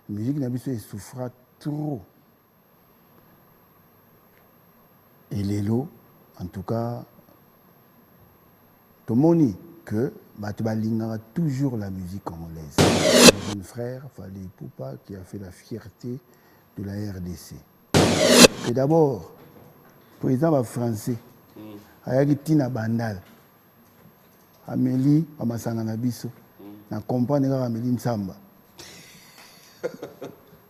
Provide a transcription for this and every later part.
musique nabiso souffra trop. Et Lélo, en tout cas, tout le monde dit que Batubalingara toujours la musique congolaise. Mon jeune frère, Fali Poupa, qui a fait la fierté de la RDC. Et d'abord, le président français, Ayagi Tina Bandal, Amélie Amasanga Nabiso, na comprendre Amélie Nsamba.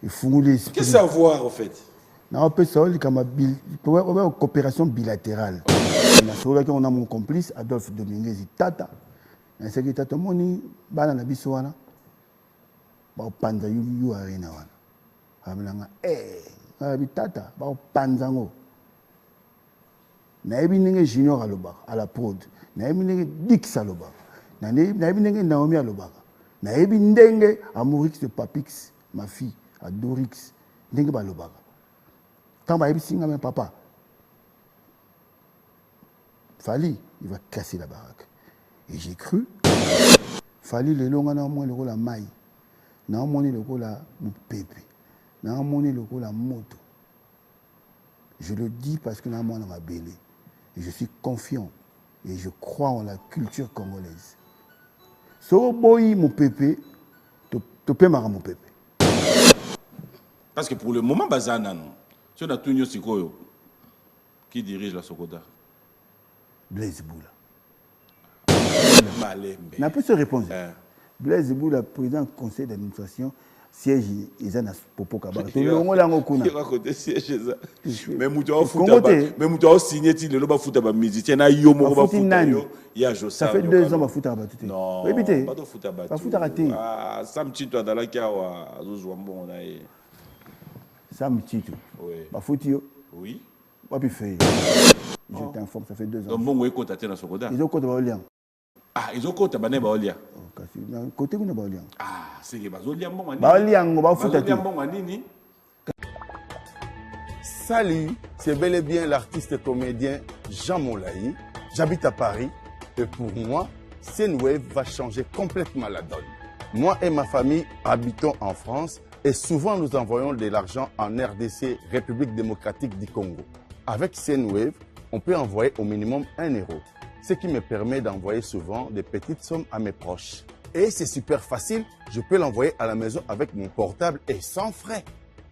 Qu'est-ce que ça a à voir en fait? On peut savoir comme une coopération bilatérale. On a mon complice, Adolphe Dominguez Tata. Et c'est que Tata Moni, Bana Nabiswana, Panza Yu Arena. Amelanga, Tata, Panzango. Naebi Nenge Junior Aloba, à la prod. Naebi Nenge Dix Aloba. Naebi Nenge Naomi Aloba. Naebi Ndenge Amorix de Papix, ma fille, à Dorix, Nenge Baloba. Quand Maïbi Singa, mon papa, Fali, il va casser la baraque. Et j'ai cru, Fali, le long, on a moins le rôle à maille, on a moins le rôle à Moupépé, on a moins le rôle à moto. Je le dis parce que on a moins ma belle. Et je suis confiant et je crois en la culture congolaise. So boy Moupépé, tu peux marrer Moupépé. Parce que pour le moment, Bazana, non. Si on a tout Sikoyo, qui dirige la Sokoda? Blaise Boula. Malembe. On a pu se répondre. Blaise Boula, président du conseil d'administration, siège Izana Popo Kabara. Il va côté siège. Mais Moutou a signé le loba foot à musicien. Il y a Jossa. Ça fait 2 ans que foot à battu. Non, répétez. Pas de foot à battu. Pas foot à raté. Ah, Sam Tito dans la Kawa, Zouambon. Sam Tito. Oui. Pas footio. Oui. Pas pu faire. Je t'informe, ça fait 2 ans. Donc, bon, oui, quand tu as Sokoda. Ils ont compté Baolian. Ah, ils ont compté Baolian. Côté où Baolian. Ah, c'est que Baolian, bon, Baolian, on va foot à tout. Salut, c'est bel et bien l'artiste et comédien Jean Moulaï. J'habite à Paris et pour moi, Senwave va changer complètement la donne. Moi et ma famille habitons en France et souvent nous envoyons de l'argent en RDC, République démocratique du Congo. Avec Senwave, on peut envoyer au minimum 1 euro, ce qui me permet d'envoyer souvent des petites sommes à mes proches. Et c'est super facile, je peux l'envoyer à la maison avec mon portable et sans frais.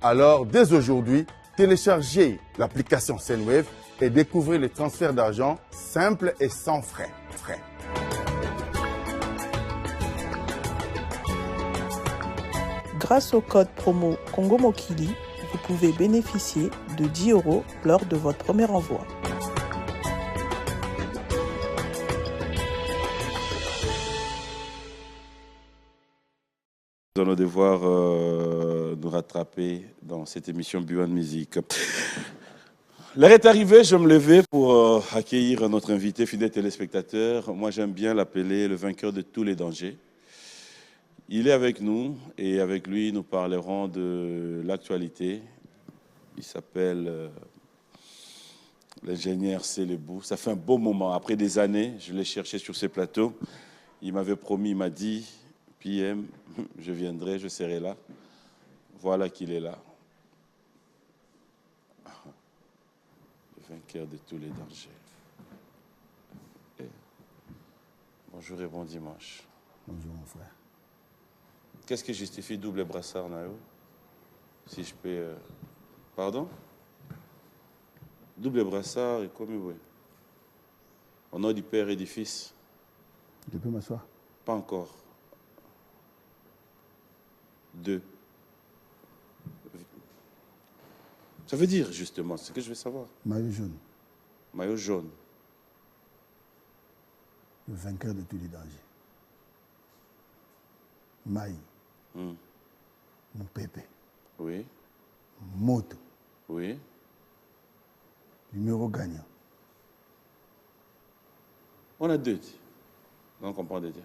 Alors, dès aujourd'hui, téléchargez l'application Senwave et découvrez les transferts d'argent simples et sans frais. Grâce au code promo Congo Mokili, vous pouvez bénéficier de 10 euros lors de votre premier envoi. Nous allons devoir nous rattraper dans cette émission Buan Musique. L'heure est arrivée, je me levais pour accueillir notre invité, fidèle téléspectateur. Moi, j'aime bien l'appeler le vainqueur de tous les dangers. Il est avec nous et avec lui, nous parlerons de l'actualité. Il s'appelle l'ingénieur Célébou. Ça fait un beau moment. Après des années, je l'ai cherché sur ces plateaux. Il m'avait promis, il m'a dit, PM, je viendrai, je serai là. Voilà qu'il est là. Le vainqueur de tous les dangers. Bonjour et bon dimanche. Bonjour mon frère. Qu'est-ce qui justifie double brassard, Nayo? Si je peux... Pardon? Double brassard et comme oui. Au nom du Père et du Fils. Je peux m'asseoir? Pas encore. 2. Ça veut dire, justement, c'est ce que je veux savoir. Maillot jaune. Maillot jaune. Le vainqueur de tous les dangers. Maï. Mon pépé. Oui. Moto. Oui. Numéro gagnant. On a 2. On comprend déjà.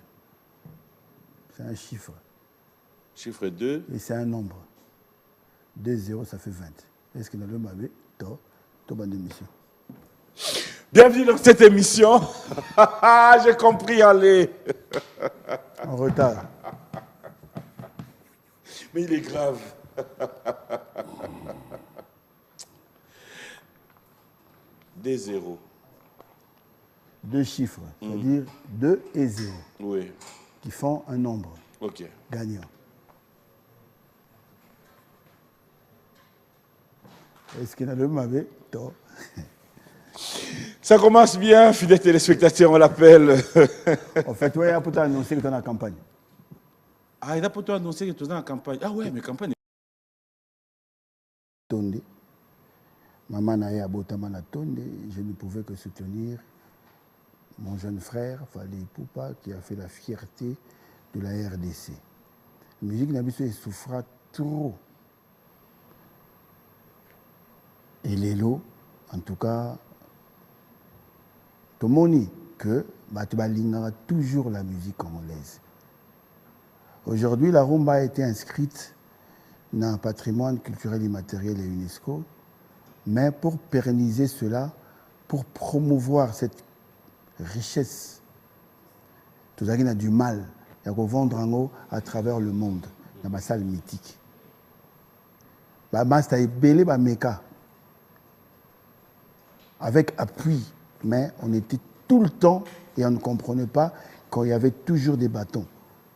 C'est un chiffre. Chiffre 2. Et c'est un nombre. 2 0, ça fait 20. Est-ce que nous avons vu? Bonne émission. Bienvenue dans cette émission. J'ai compris, allez. En retard. Mais il est grave. Des zéros. Deux chiffres, c'est-à-dire 2 et 0, Oui. qui font un nombre Ok. gagnant. Est-ce qu'il y a le mauvais tort? Ça commence bien, fidèles téléspectateurs, on l'appelle. En fait, oui, il a peut annoncé que tu es en campagne. Ah, il a pour toi annoncé que tu es dans la campagne. Ah ouais, mais campagne. Tonde. Maman n'a abotama na tonde. Je ne pouvais que soutenir mon jeune frère, Fali Poupa, qui a fait la fierté de la RDC. La musique Nabiso souffra trop. Et Lélo, en tout cas, tout le monde dit que Batubalingara toujours la musique congolaise. Aujourd'hui, la rumba a été inscrite dans le patrimoine culturel immatériel et UNESCO, mais pour pérenniser cela, pour promouvoir cette richesse, tout ça qui a du mal, il y a vendre à travers le monde, dans ma salle mythique. Basta est belé, meka, avec appui, mais on était tout le temps et on ne comprenait pas quand il y avait toujours des bâtons,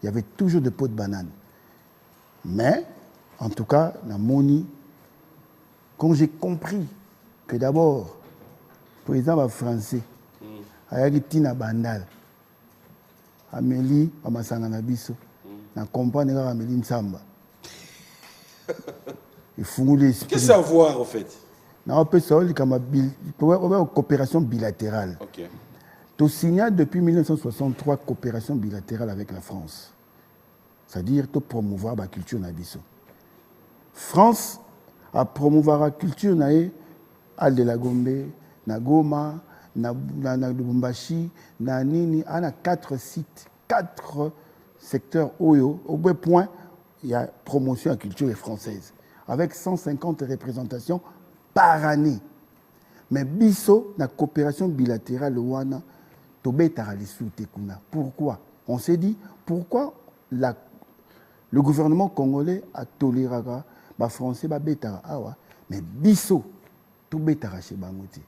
il y avait toujours des pots de banane. Mais, en tout cas, la Moni, quand j'ai compris que d'abord, le président français, il Tina Bandal, Amélie, Amasanganabiso, na compagne de Amélie Nsamba. Il faut l'esprit. Qu'est-ce que ça a à voir, en fait? On peut savoir une coopération bilatérale. Ok. Tu signes depuis 1963 coopération bilatérale avec la France. C'est-à-dire de promouvoir la culture nabiso. France a promouvoir la culture nae al de la Gombe, na Goma, na Lubumbashi, na Nini, on a 4 sites, 4 secteurs Oyo. Au bout point, il y a promotion à la culture française avec 150 représentations par année. Mais biso na coopération bilatérale wana to betara les sous-tekuna. Pourquoi? On s'est dit pourquoi le gouvernement congolais a toléré les Français ba betara awa, mais biso to betara chez Bangoti.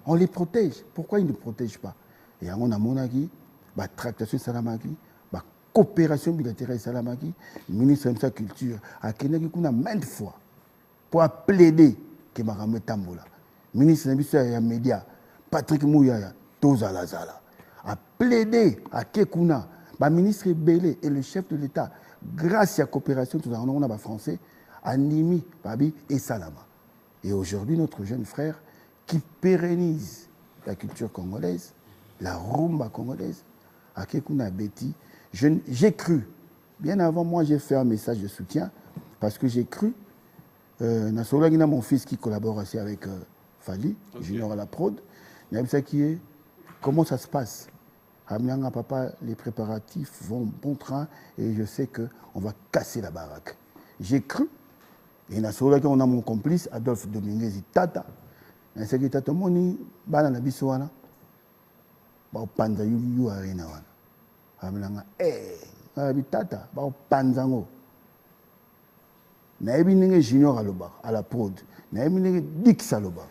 On les protège. Pourquoi ils ne protègent pas? Et on a monaki ba tractation salamaki, ba coopération bilatérale salamaki, le ministre de la culture a kenaki kuna maintes fois pour plaider que Marame Tambola. Ministre des médias, Patrick Mouyaya, Tozala Zala, a plaidé à Kekuna, le ministre Belé et le chef de l'État, grâce à la coopération, tout on a français, Animi, Babi et Salama. Et aujourd'hui, notre jeune frère qui pérennise la culture congolaise, la rumba congolaise, à Kekuna Betty, j'ai cru, bien avant moi, j'ai fait un message de soutien, parce que j'ai cru. Nasola mon fils qui collabore aussi avec Fali, Junior à la prod. Comment ça se passe? Papa, les préparatifs vont bon train et je sais qu'on va casser la baraque. J'ai cru. Et Nasola on a mon complice, Adolphe Dominguez Tata. C'est que Tata Moni, Banana Bissoana, Panda Yu Arena. Tata, Panzango. Naebi ndenge Junior aloba à la prod, naebi ndenge Dix aloba,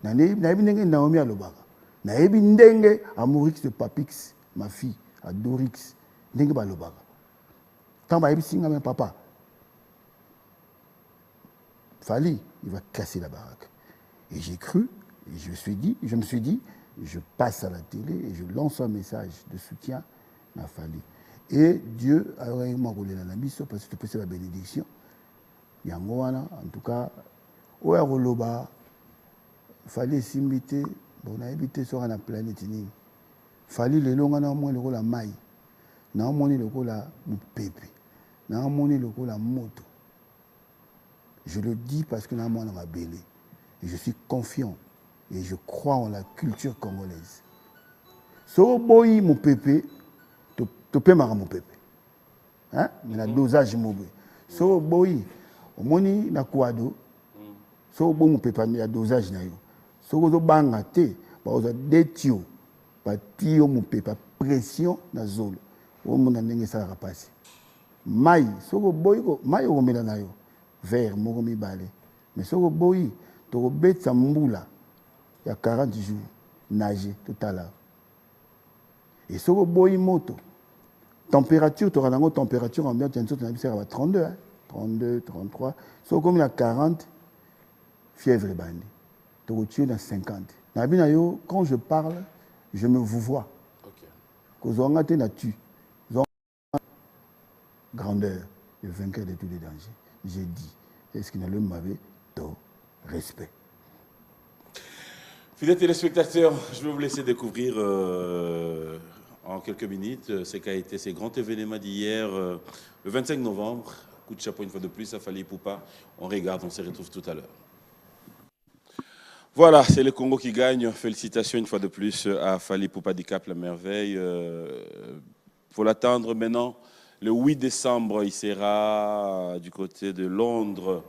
naebi ndenge Naomi aloba, naebi ndenge Amorix de Papix, ma fille, à Dorix, ndenge baloba. Tant baebi singa même papa, Fali, il va casser la baraque. Et j'ai cru, et je me suis dit, je passe à la télé et je lance un message de soutien à Fali. Et Dieu a vraiment roulé la mission parce que tu peux faire la bénédiction. Yangoana, en tout cas, où est Roloba, fallait s'imiter, bon, on a habité sur la planète. Fallait les longs, on a moins le rôle à maille, on a moins le rôle à pépé, on a moins le rôle à moto. Je le dis parce que on a moins la belé. Et je suis confiant et je crois en la culture congolaise. So boy mon pépé, tu peux marrer mon pépé. Hein? Mais la dosage mauvais. So boy. Au moni na kwado so bon pepa ya dosage na yo so go banga te ba oza detio ba tio mo pepa pression na zolo o mona ndenge ça rapasi mai soko boyi ko mai okomela na yo verre moko mibale mais soko boyi tokobetisa mbula ya 40 jours nager tout à l'heure et soko boyi moto température tu auras température ambiante tu as 32 hein? 32 33 soko comme la 40 fièvre bandi tu dans 50 na yo quand je parle je me vous vois kozonga te na tu grandeur le vainqueur de tous les dangers j'ai dit est-ce qu'il n'a le mauvais taux respect. Fidèles téléspectateurs, je vais vous laisser découvrir en quelques minutes ce qu'a été ces grands événements d'hier, le 25 novembre. Coup de chapeau une fois de plus à Fally Ipupa. On regarde, on se retrouve tout à l'heure. Voilà, c'est le Congo qui gagne. Félicitations une fois de plus à Fally Ipupa Dicap, la merveille. Faut l'attendre maintenant. Le 8 décembre, il sera du côté de Londres,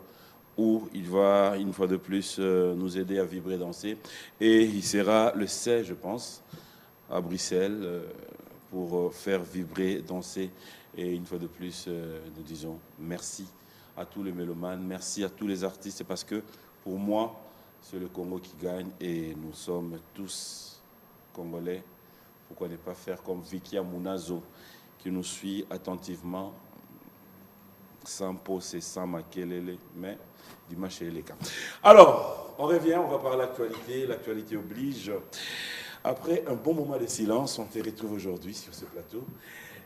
où il va, une fois de plus, nous aider à vibrer, danser. Et il sera le 16, je pense, à Bruxelles, pour faire vibrer, danser. Et une fois de plus, nous disons merci à tous les mélomanes, merci à tous les artistes, parce que pour moi, c'est le Congo qui gagne et nous sommes tous Congolais. Pourquoi ne pas faire comme Vicky Amunazo, qui nous suit attentivement, sans poser, sans makelele, mais dimanche et les cas. Alors, on revient, on va parler l'actualité. L'actualité oblige. Après un bon moment de silence, on te retrouve aujourd'hui sur ce plateau.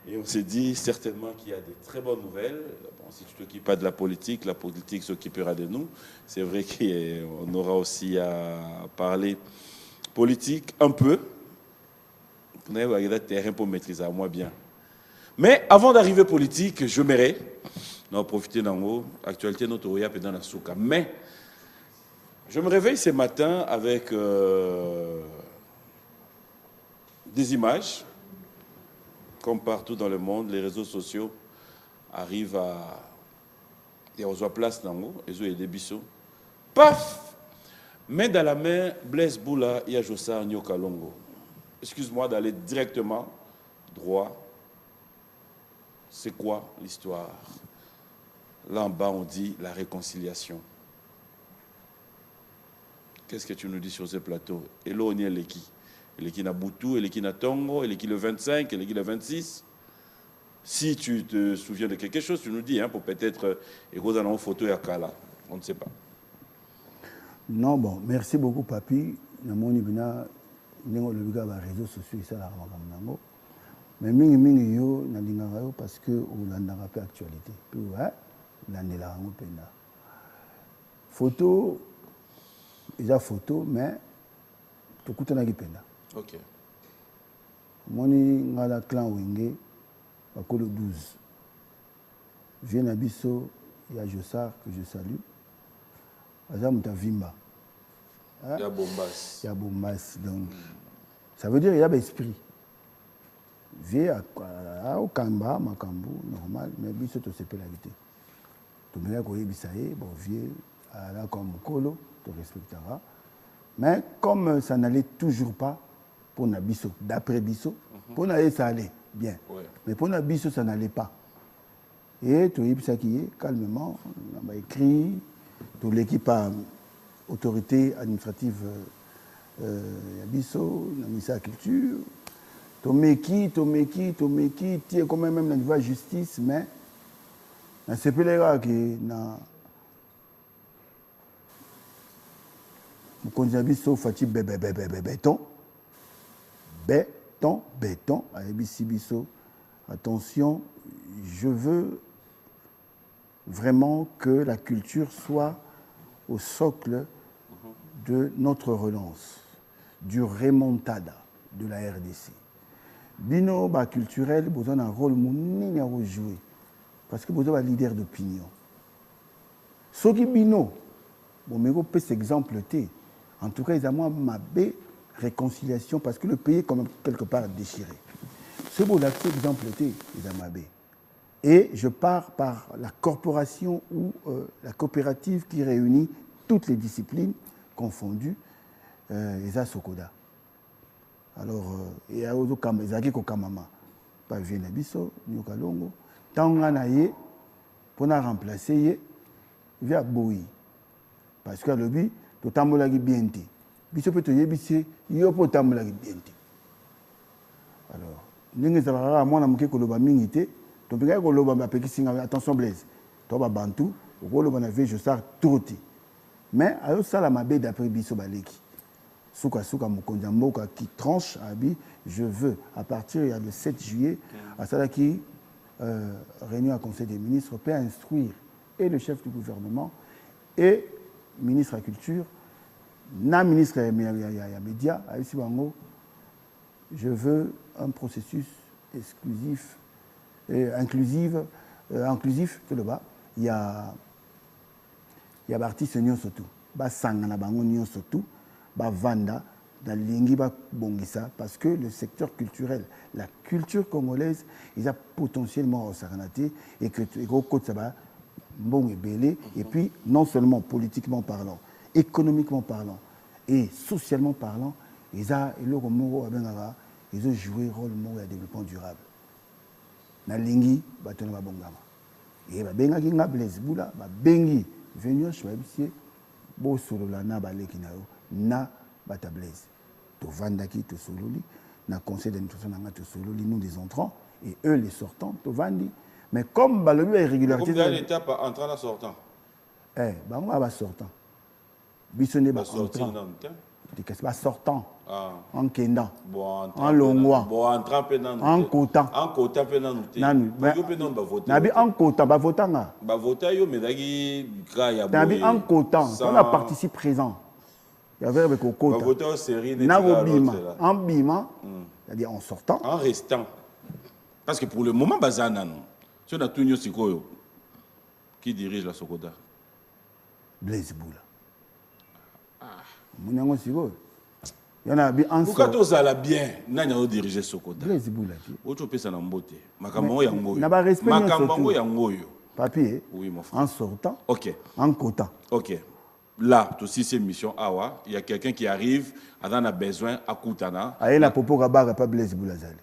Et on s'est dit certainement qu'il y a des très bonnes nouvelles. Bon, si tu ne t'occupes pas de la politique s'occupera de nous. C'est vrai qu'on aura aussi à parler politique un peu. Vous avez terrain pour maîtriser à moi bien. Mais avant d'arriver politique, je m'aimerais profiter d'un mot. Actualité notre Oya dans la souka. Mais je me réveille ce matin avec des images. Comme partout dans le monde, les réseaux sociaux arrivent à... Il y a place dans l'eau, ils ont des bisous. Paf! Main dans la main, Blaise Boula, il y a Jossa Nyoka Longo. Excuse-moi d'aller directement droit. C'est quoi l'histoire? Là en bas, on dit la réconciliation. Qu'est-ce que tu nous dis sur ce plateau? Et là, on y est les qui? Eleki na Boutou, Eleki na Tongo, Eleki le 25, Eleki le 26. Si tu te souviens de quelque chose, tu nous dis, hein, pour peut-être écouter une photo et à Kala. On ne sait pas. Non, bon, merci beaucoup, Papi. Je suis le réseaux sociaux, ça la mais mingi yo na linganga yo parce que on a rappelé actualité. Puis ouais, l'année-là, on peut là. Photo, déjà photo, mais tout coûte na gipenda. Ok. Moni ngala clan Wenge, Bakolo 12. Viens à Bisso, il y a Jossard que je salue. Azam Tavimba. Il y a Bombas. Il y a Bombas. Donc, ça veut dire qu'il y a l'esprit. Viens à Okamba, Makambu, normal, mais Bisso, tu sais pas la vérité. Tu me dis que Bissaye, bon, viens à la Kolo, tu respecteras. Mais comme ça n'allait toujours pas, pour Nabisso, d'après Bisso, pour Nabisso, ça allait bien. Ouais. Mais pour Nabisso, ça n'allait pas. Et tu as dit, calmement, on a écrit, toute l'équipe autorité administrative Nabisso, on a mis ça à la culture. Tomeki, tu es quand même dans la justice, mais c'est plus les gars qui vous connaissez Bisso, Fati béton. Béton, à ABC Bisso. Attention, je veux vraiment que la culture soit au socle de notre relance, du remontada de la RDC. Bino, culturel, vous avez un rôle à jouer. Parce que vous avez un leader d'opinion. Ce qui Bino, vous peut s'exemple. En tout cas, ils ont ma belle réconciliation parce que le pays est quand même quelque part déchiré. C'est beau d'accès exemple, ils ont ma belle. Et je pars par la corporation ou la coopérative qui réunit toutes les disciplines confondues, ESA Sokoda. Alors, il y a aussi Kamama, pas Viennabiso, Nyokalongo, tant qu'on a yé pour remplacer yé via boui parce que le but tout tambola qui bien té biso peut yé bisi yo pour tambola qui bien té alors ningi za mwana muke koloba mingi té to binga koloba ba pekisinga attention Blaise to ba bantu koloba na vejo ça tout mais ayo sala mabe d'après biso baleki souka mokonza mboka qui tranche abi je veux à partir du 7 juillet à cela qui réunion à conseil des ministres peut instruire et le chef du gouvernement et ministre de la culture na ministre ya média ici bango je veux un processus exclusif et inclusif tout le bas il y a artiste nyon surtout ba sangana bango nyon surtout ba vanda dans lingi ba bongisa parce que le secteur culturel la culture congolaise il a potentiellement au saranati et que au côté ça va bon et belé et puis non seulement politiquement parlant économiquement parlant et socialement parlant ils ont joué rôle de développement durable na lingi ba tona ba bongama et ba benga ki nga Blaise Bula ba bengi venir choisir bo solo la na ba leki na yo na ba ta Blaise to vandaki to sololi na conseil d'administration na to sololi nous des entrants et eux les sortants to vandi mais comme ba le irrégularité comme l'étape entrant la sortant ba moi ba sortant bisonné ba sortant qu'est-ce pas sortant en kenda bon en longwa bon entrant penant en quota penant nanu yo penant ba voter na bi en quota ba votanga ba voter yo medaki ka ya na bi en quota on a participé présent il y avait avec au quota ba voter série na bima en bima c'est-à-dire en sortant en restant parce que pour le moment bazana non si on a tout sikoyo qui dirige la Sokoda Blaise Bula Mounyango Sigo. Il y en a bien en pourquoi tout ça là bien nanya o diriger Sokoda Blaise Bula autre pesa na mbote makambo yango na ba respect makambo yango yo papier oui mon frère en sortant OK en quota OK là tout si c'est mission awa il y a quelqu'un qui arrive a besoin à Koutana aye la popo kabara pas Blaise Bula zali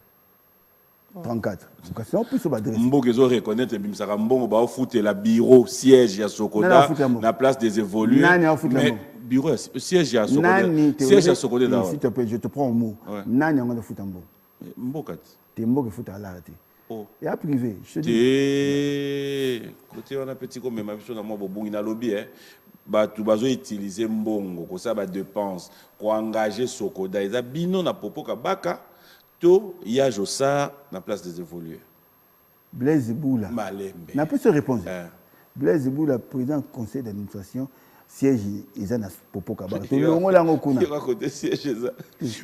34 parce que on peut se badresser Mboke zo reconnaître bimsaka mbongo ba foutre la bureau siège ya Sokoda na place des évolués mais bureau siège ya Sokoda siège ya Sokoda là s'il te plaît je te prends au mot nani on a foutre mbongo mboka te mbongo foutre à l'arrêté oh et à privé je te dis côté on a petit comme ma biso na mo bobungi na lobby batu bazo utiliser mbongo ko ça ba dépense ko engager Sokoda eza bino na popo kabaka to ya Josa na place des évolués Blaise Bula malembe n'a pas se répondre Blaise Bula président conseil d'administration siège ezana popo kabaka to longo lango kuna il va côté siège ça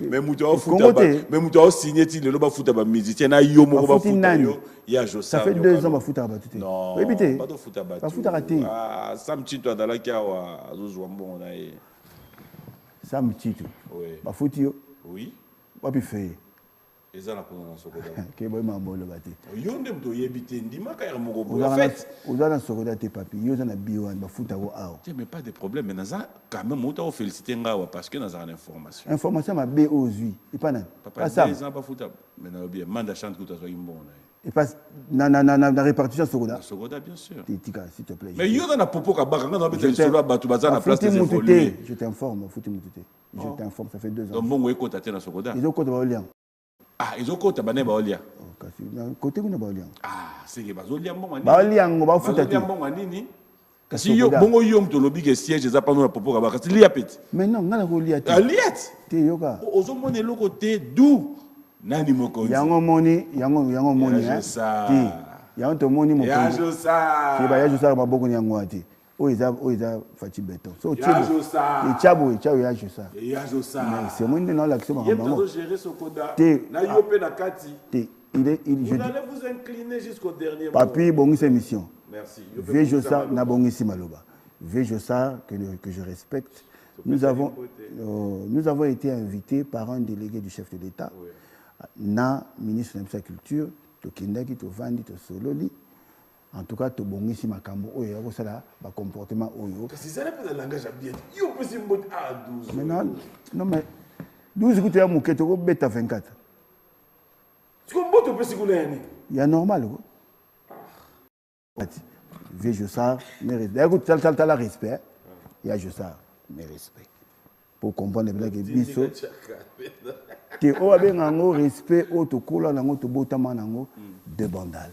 mais mutu a futa mais mutu a signé ti le ba futa ba musicien na yo mo ba futa yo ya Josa ça fait 2 ans ba futa ba tout non répétez pas de futa ba futa raté ah sam chito dala kiawa azozwa mbongo na ye sam chito oui ba futi yo oui wapi fait ezana kuna Sokoda ke boy mambolo bate yo ndem to yebite ndima ka moko bo en fait uzana Sokoda te papi yo zana biwan ba futa ko aw mais pas de problème mais naza quand même autant féliciter ngawa parce que naza information ma b ozui et pas nan pas ça ils pas futa mais na bien manda chante que tu sois imbona et pas na répartition Sokoda bien sûr tika s'il te plaît mais yo na popo ka baka na bete solo batu bazana place des évolués je t'informe futi mutute je t'informe ça fait 2 ans donc bongo ekota te na Sokoda ils ont côté ba olian ah ils ont côté ba ne ba olia kasi côté kuna ba olian ah c'est que bazolia mbongo nini ba olian ba futa te mbongo nini kasi yo bongo yo mto lobi ke siège za pa no na popo ka baka kasi lia peti mais non ngala ko lia te aliat te yoka ozo mone loko te du nani mokonzi yango moni ti yango to moni mokonzi ya Josa ti ba ya Josa ba boko yango ati o iza fati beton so ya Josa e chabo ya Josa ya Josa mais c'est moi dans l'action ma maman il gérer Sokoda na yo pe na kati te vous allez vous incliner jusqu'au dernier moment papi bongisa mission merci Vieux Josa na bongisi maloba Vieux Josa que je respecte nous avons été invités par un délégué du chef de l'État na ministre de la culture to kindaki to vandi to sololi en tout cas to bongisi makambo oyo ya kosala ba comportement oyo kasi ça n'est pas de langage bien yo pesi mbot à 12 non mais 12 kutu ya muketo ko beta 24 tu ko mboto pesi kuleni ya normal ko Vieux Jossard, mes respects. Écoute, t'as le respect. Il y a Jossard, mes respects. Pour comprendre les que biso. Tu as un respect, tu as un de bandal.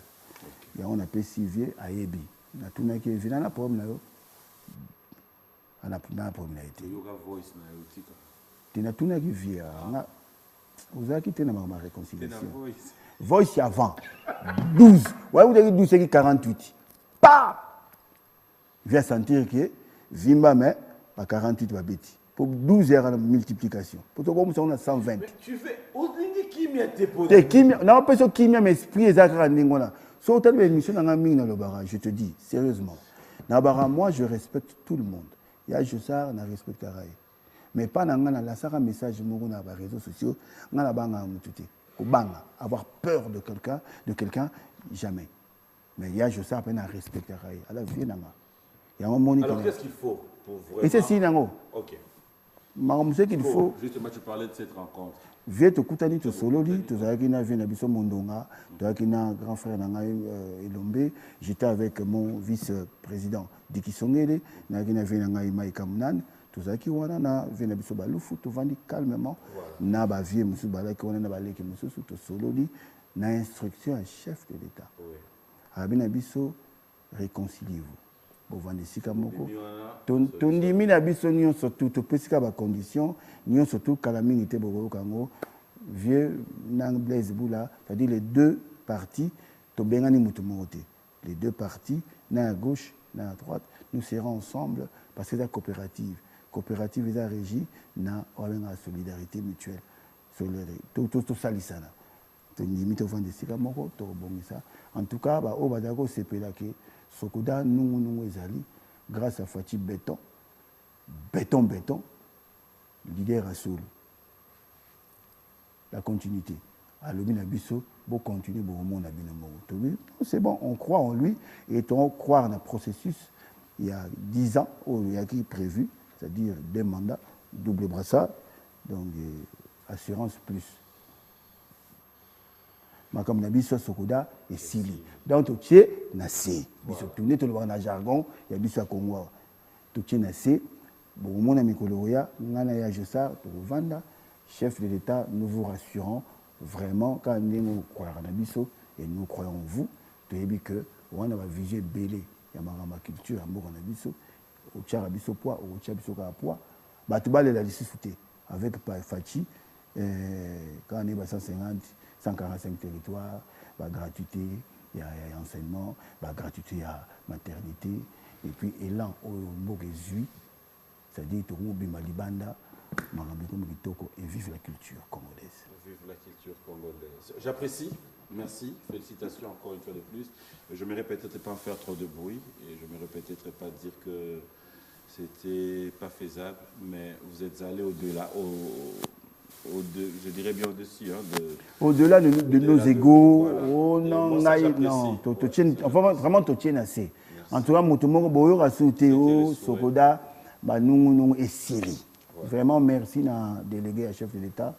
Et on appelle Sivier à Ebi. On a tout le monde qui vient dans la problème. On a problème. Tu as tout le monde qui vient. Vous avez quitté ma réconciliation. Voice avant. 12. Vous avez 12 et 48. Pas. Je vais sentir que Vimba, mais pas 48 va bêti. Pour 12 heures de multiplication. Pour tout comme ça, on a 120. Mais tu fais au-delà qui m'y a non, pas ce qui m'y a esprit exact. Si on a une émission dans le barrage, je te dis, sérieusement. Dans le barrage, moi, je respecte tout le monde. Il y a Jossard, je respecte Raï. Mais pas dans le message sur les réseaux sociaux, avoir peur de quelqu'un, jamais. Mais il y a Jossard, je respecte Raï. Alors, qu'est-ce qu'il faut pour vraiment... Et c'est si, ok. Ce qu'il faut. Justement, tu parlais de cette rencontre. Viens te koutani te sololi, tu as na vient biso mondonga, tu as na grand frère nanga Elombe, j'étais avec mon vice-président Diki Songele, na vient nanga Imaïka Mounan, tu as qui wana na vient biso balufu, tu vandi calmement, na ba vie musu balaki wana na baleki musu te sololi, na instruction à chef de l'État. Abina biso réconciliez-vous. Bovandisika moko tondimi na biso nyonso tout pesika ba condition nyonso tout calamité boko kango vieux nang Blaise Boula, c'est-à-dire les deux partis to bengani mutu moté les deux partis na à gauche na à droite nous serons ensemble parce que c'est la coopérative est la régie na la solidarité mutuelle tout salisana tondimi to vandisika moko to bongisa en tout cas ba o badako sepela ke Sokoda, nous ezali, grâce à Fatih Béton, leader à Soul. La continuité. À l'Obin Abisso, bon continuer, bon monde à Binamoto. C'est bon, on croit en lui et on croit dans le processus. Il y a 10 ans, il y a qui est prévu, c'est-à-dire 2 mandats, double brassard, donc assurance plus. Comme Nabiso Sokoda et Sili. Donc, tu es nassé. Biso tourné tout le monde en jargon, il y a Biso à Congo. Tu es nassé. Bon, mon ami Koloya, Nana Jossard, Vanda, chef de l'État, nous vous rassurons vraiment quand nous croyons en Nabiso et nous croyons en vous, tu as dit que on va viser belé. Il y a ma culture, amour en Nabiso, au tchar Abiso poids, au tchar Abiso poids. Bah, tu vas aller la discuter avec Fachi, quand on est à 150. 145 territoires, gratuité, il y a enseignement, gratuité, il y a maternité, et puis élan au Bogezui, c'est-à-dire que Bimalibanda, et vive la culture congolaise. Vive la culture congolaise. J'apprécie, merci, félicitations encore une fois de plus. Je ne me répéterai pas en faire trop de bruit, et je ne me répéterai pas dire que c'était pas faisable, mais vous êtes allé au-delà, je dirais bien au-dessus. Au-delà de nos égaux, non, vraiment, tu tiens assez. En tout cas, Motomoko Boyo a sauté au Sokoda, nous et Siri. Vraiment, merci à délégué à chef de l'État.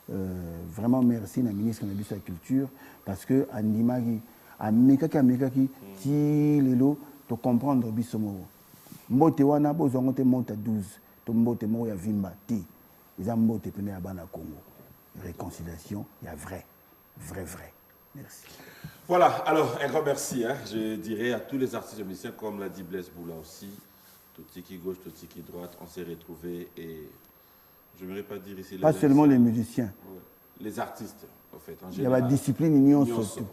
Vraiment, merci à ministre de la Culture. Parce que, à Nimagi, à Mekaki, si l'élo, tu comprends le bisomo. Mbote wana, bozongo te monte à 12. Tu mbote mo ya vimba, ti. Ils ont monté à Congo. Réconciliation, il y a vrai. Merci. Voilà, alors un grand merci. Je dirais à tous les artistes et musiciens, comme l'a dit Blaise Boula aussi, tout qui gauche, tout qui droite, on s'est retrouvés et je n'aimerais pas dire ici... Pas seulement les musiciens. Les artistes, en fait, en général. Il y a la discipline, il y a surtout.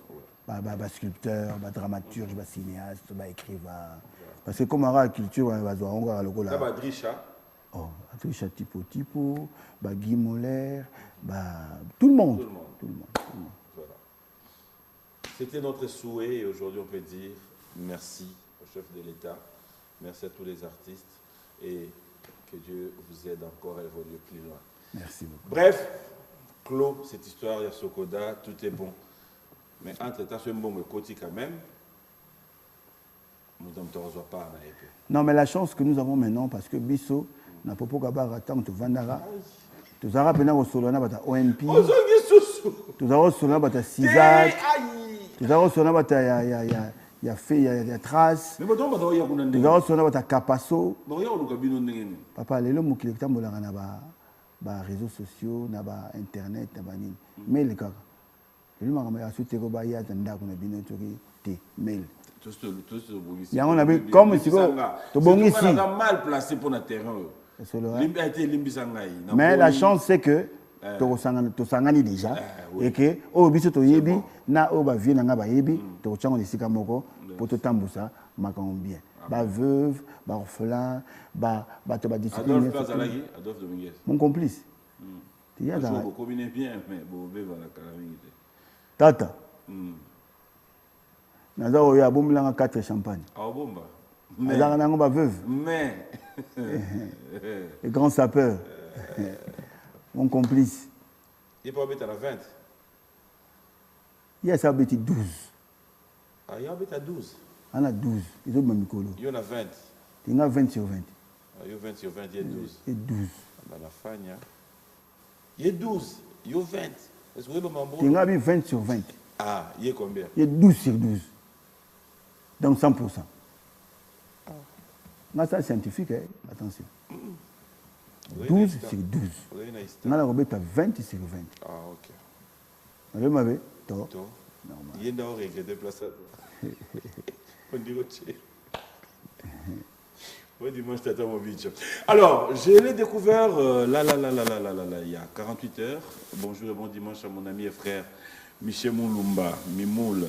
Sculpteur, dramaturge, cinéaste, écrivain. Parce que comme la culture, on va le Drisha. Oh, Tipo, Guy Moller, tout le monde. Voilà. C'était notre souhait et aujourd'hui on peut dire merci au chef de l'État, merci à tous les artistes et que Dieu vous aide encore à évoluer plus loin. Merci beaucoup. Bref, clos cette histoire de Sokoda, tout est bon. Mais entre-temps, c'est un bon côté quand même. Nous ne reçoit pas. Non, mais la chance que nous avons maintenant, parce que Bisso, na popo kabara tam to vandara to zara pena ko solona bata OMP to zara solona bata Sizak to zara solona bata il y a fait, il y a traces. Mais maintenant, on va Les gars, on a capasso. y Papa, les gens qui sont dans les réseaux sociaux, dans Internet, mais les gars, les gens qui sont sur les réseaux sociaux, mail. Il y a un comme si tu mal placé pour le terrain. Mais la chance, c'est que tu sangani déjà et que au biso to yebi na o ba vie na ba yebi to chango lisika moko pour te tambusa makon bien ba veuve ba orphelin ba to ba discipline Adolphe Dominguez mon complice il y a ça combiner bien mais bon beba la calamité tata naza o ya bomlanga 4 champagne ah bomba mais na ngo ba veuve mais et grand sapeur mon complice. Il peut habiter à 20. Il y a ça habité 12. Ah, il habite à 12. On a 12. Ils ont même Mikolo. Il y en a 20. Il y en a 20 sur 20. Ah, il y a 20 sur 20, il y a 12. Il y a 12. Ah, bah, la fagne. Il y a 12. Il y a 20. Est-ce que vous avez il y a 20 sur 20. Ah, il y a combien? Il y a 12 sur 12. Donc 100%. Ah. Ça, scientifique, hein? Attention. 12 sur 12. On a 20 sur 20. Ah, ok. On a vu, normal. Il y a un regret de place. On dit autre chose. Bon dimanche, tata mon bitch. Alors, je l'ai découvert il y a 48 heures. Bonjour et bon dimanche à mon ami et frère Michel Moulumba, Mimoul.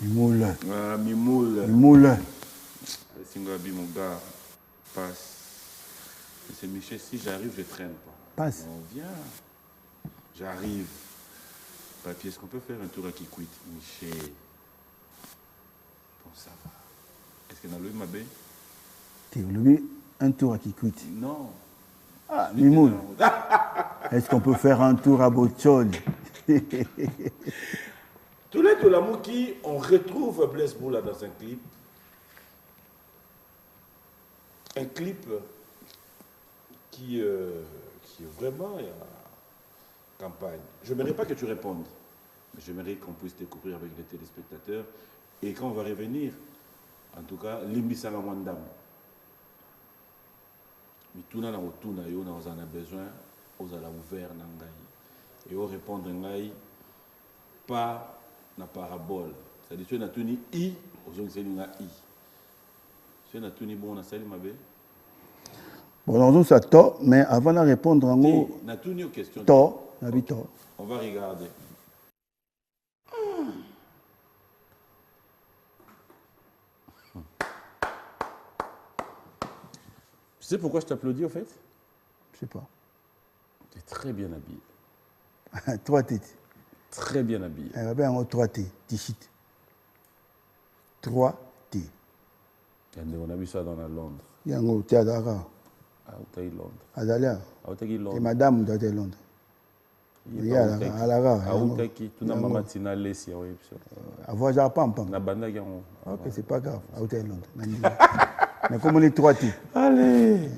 Mimoul. Mimoul. Mimoul. Singabi, mon gars, passe. C'est Michel, si j'arrive, je ne traîne pas. Passe. On vient. J'arrive. Papier, est-ce qu'on peut faire un tour à Kikwit, Michel? Bon, ça va. Est-ce que dans le Mabé? Tu veux un tour à Kikwit? Non. Ah, Mimoul. Est-ce qu'on peut faire un tour à Bochol? Tous les Tolamouki, on retrouve Blaise Boula dans un clip. Un clip qui est vraiment campagne. Je n'aimerais pas que tu répondes, mais j'aimerais qu'on puisse découvrir avec les téléspectateurs. Et quand on va revenir, en tout cas, Limbisanga Mwandam. Mais tout le monde a besoin, on a ouvert Nangaï. Et on répond Nangaï, pas na parabole. C'est-à-dire que tu as tuni I, aux autres c'est I. Tu as tuni bon, on a sali mabé. Bon, nous ça tort, mais avant de répondre en gros, tort, on va regarder. Tu sais pourquoi je t'applaudis au fait? Je sais pas. Tu es très bien habillé. 3 T. Très bien habillé. Elle va bien en 3 T, t-shirt. 3 T. On a vu ça dans la Londres. Il y a un autre théâtre. Ah, où es Londres? À Dalia. Ah, où es Londres? Et madame doit être Londres. Il y a à la gare. Ah, où es qui? Tu n'as pas matinée laissé. Avoir déjà pas. Na banda qui ont. Ok, c'est pas grave. À où es Londres? Mais comme on est 3 T. Allez.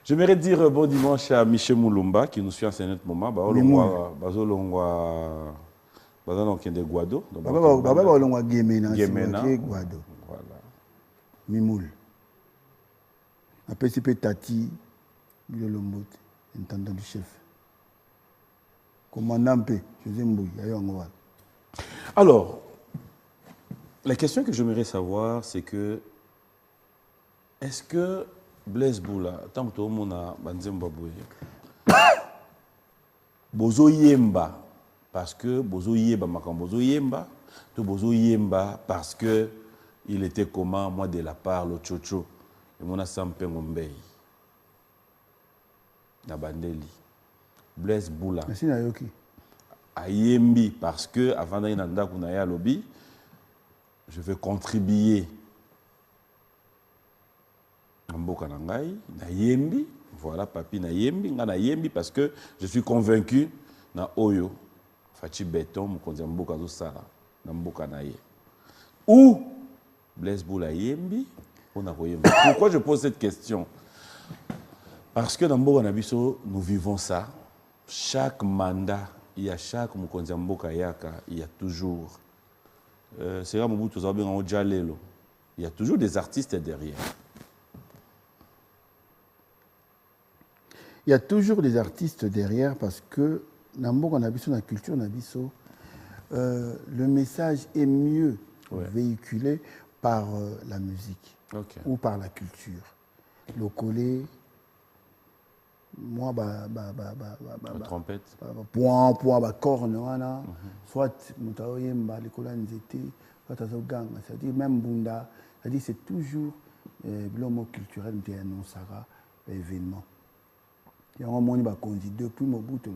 J'aimerais dire bon dimanche à Michel Moulumba qui nous suit en ce moment. Bazalo de Guado. Baba Olongwa Gemena. Guado. Voilà. Mimoul. Après, c'est Tati, le Lombote, intendant du chef. Commandant P, José Mbouy, Ayongwa. Alors, la question que j'aimerais savoir, c'est que est-ce que Blaise Boula, tant que tout le monde a Banzemba Bouye, Bozo Yemba, parce que Bozo Yemba, Bozo Yemba, tout Bozo Yemba, parce que il était comment, moi, de la part, le Tchocho. Et mon asampe Ngombei. Nabandeli. Blaise Boula. Merci Nayoki. Ayembi, parce que avant d'aller dans le lobby, je vais contribuer. Namboka Nangai, Nayembi. Voilà, papi Nayembi. Nayembi, parce que je suis convaincu na Oyo. Fachi Béton, Mkonzi Mboka Zosara. Namboka Naye. Ou Blaise Boula Yembi. Pourquoi je pose cette question? Parce que dans Mboka Nabiso, nous vivons ça. Chaque mandat, il y a chaque Mkonzi Mboka Yaka, il y a toujours c'est là Mobutu Zabe en Jalelo. Il y a toujours des artistes derrière. Il y a toujours des artistes derrière parce que dans la culture, le message est mieux véhiculé par la musique ou par la culture. Le collet, moi, la trompette. Point, corne, soit Moutaoyemba, les colonnes étaient, soit Azogang, c'est-à-dire même Bunda, c'est-à-dire c'est toujours l'homme culturel qui annonce événement. Il y a un moment où depuis Mobutu,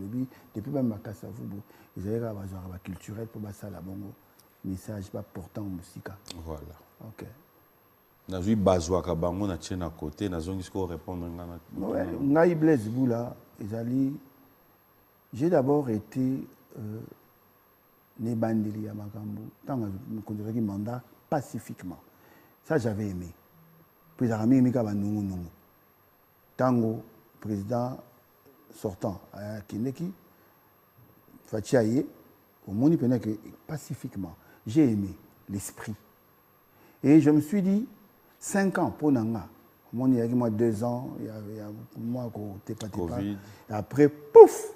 depuis même Makasavubu, ils avaient un culturel pour ça la bongo message pas portant musique. Voilà. OK. Nazui bazwa ka bango na tien à côté, nazongi ko répondre ngana. Ouais, ngai Blaise Boula, j'ai d'abord été né bandeli à Makambu, tant que je considérais mandat pacifiquement. Ça j'avais aimé. Puis Arami Mika Banungu. Tango président sortant à Kineki, Fachiaye, au monde pacifiquement. J'ai aimé l'esprit. Et je me suis dit, 5 ans pour Nanga. Au il y a moi 2 ans, il y a moi côté pas. Et après, pouf,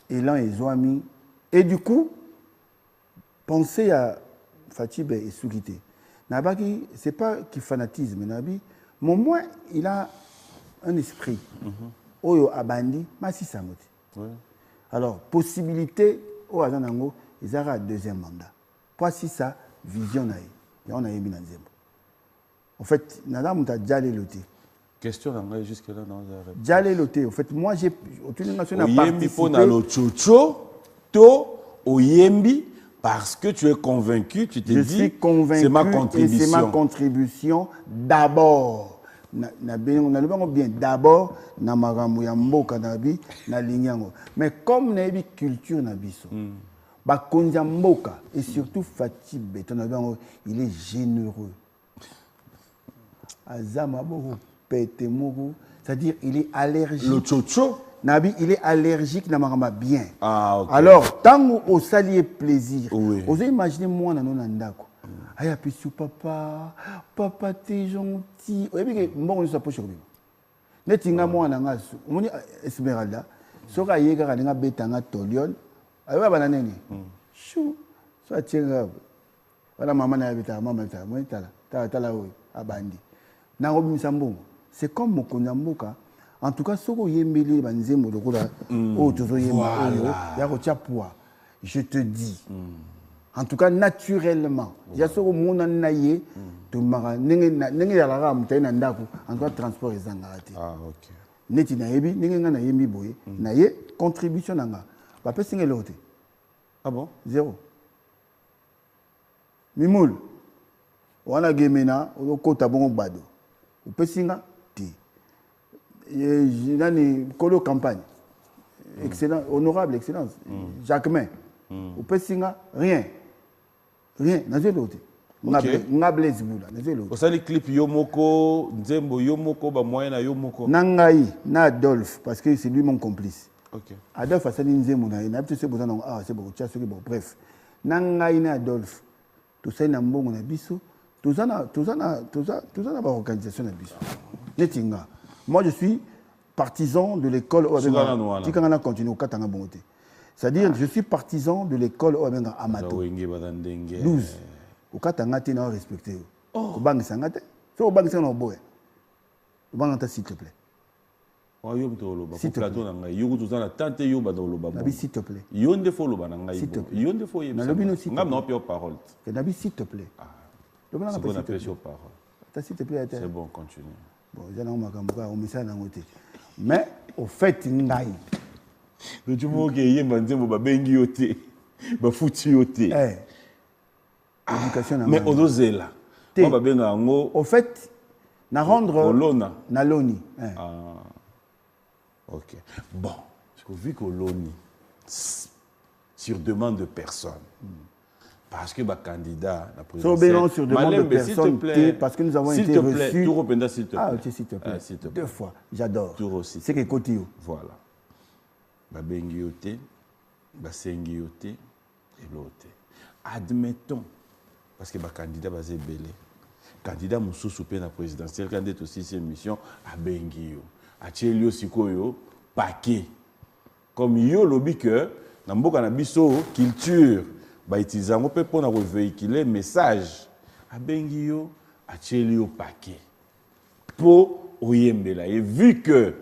élan et Zoami. Et du coup, penser à Fatib et Soukité. Nabaki, c'est pas qu'il fanatisme, Nabi, mais au moins, il a un esprit. Oyo abandi, masi samoti. Alors, possibilité, au Azanango, ils auront un deuxième mandat. Pour si ça, vision, on a mis dans le en fait, nada muta djale loté. Question d'anglais jusque là dans la réponse. Djale loté. En fait, moi j'ai participé. Oyembi pour nalo chocho, to oyembi parce que tu es convaincu, tu te dis. Je suis convaincu. C'est ma contribution. Et c'est ma contribution d'abord. On a bien d'abord na magambo ya mboka nabi na linyango. Mais comme na bi culture na biso. Ba konja mboka et surtout Fatib, il est généreux. C'est-à-dire il est allergique. Le chocho Nabi, il est allergique na maramba bien. Ah, ok. Alors, tant au salier plaisir, oui. Vous imaginez moi dans nandako. Aya pisu papa, papa t'es gentil. Oyebi ke mbongo ni sapo chobi. Netinga moi na ngasu. Moni Esmeralda, soka yega ka nga betanga tolion. Ayo ba nani. Chou. So atyenga. Wala mama na beta, mama beta, moi tala. Tala oyo abandi. C'est comme Mokonyamboka. En tout cas, ce que yembeli banzemo lokola o tozo yemba oyo ya ko tiapua. Je te dis. En tout cas naturellement. Ya soko mona naye to mara nenge ya la ram tena ndako en tout cas transport ezangati. Ah OK. Neti na yebi nenge nga na yembi boye na ye contribution nanga. Ba pesinge lote. Ah bon? 0. Mimoul. Wana gemena okota bongo bado. Upesinga ti. Nani kolo campagne. Excellent, honorable excellence. Jacquemin. Upesinga rien. Rien, nazo lote. Nga Blaise Boula, nazo lote. Osali clip Yomoko, Nzembo Yomoko ba moyen na Yomoko. Nangai na Adolphe parce que c'est lui mon complice. OK. Adolphe asali Nzembo na ina peut-être besoin c'est bon, tu as ce que bon bref. Nangai na Adolphe. Tout ça na mbongo na biso. Tout ça na organisation na biso. Netinga. Moi je suis partisan de l'école Tikanga continue au Katanga Bongote. C'est-à-dire je suis partisan de l'école Amato. 12. Au Katanga tina respecté. Au bang sangate. So au bang sangate boy. Au bang s'il te plaît. S'il te plaît. S'il te plaît. Yonde fo loba na ngai. S'il te plaît. Yonde fo yebisa. Ngam na pio parole. Nabi s'il te plaît. C'est bon appel sur parole. S'il te plaît. C'est bon, continue. Bon, mais au fait, ngai. Le jumeau qui est manzemo ba bengi yote, ba futi yote. Éducation na. Mais odozela. Moi ba benga ngo. Au fait, na rendre. Olona. Na loni. Ah. OK. Bon, parce que vu que l'ONI, sur demande de personne, parce que le candidat, la présidentielle... sur demande de personne, parce que nous avons été reçus... S'il te plaît, s'il te plaît. Ah, ok, s'il te plaît. 2 fois, j'adore. Tour aussi. C'est que côté. Voilà. Babengi yote, basengi yote, et l'autre. Admettons parce que les candidats basé belé. Candidat Moussou pe na présidentielle candidat aussi cette mission à Bengio. A Tchelio Sikoyo paquet. Comme yo lobby que na mboka na biso culture ba utiliser peut pour na véhiculer message à Bengio a Tchelio paquet. Pour oyembela et vu que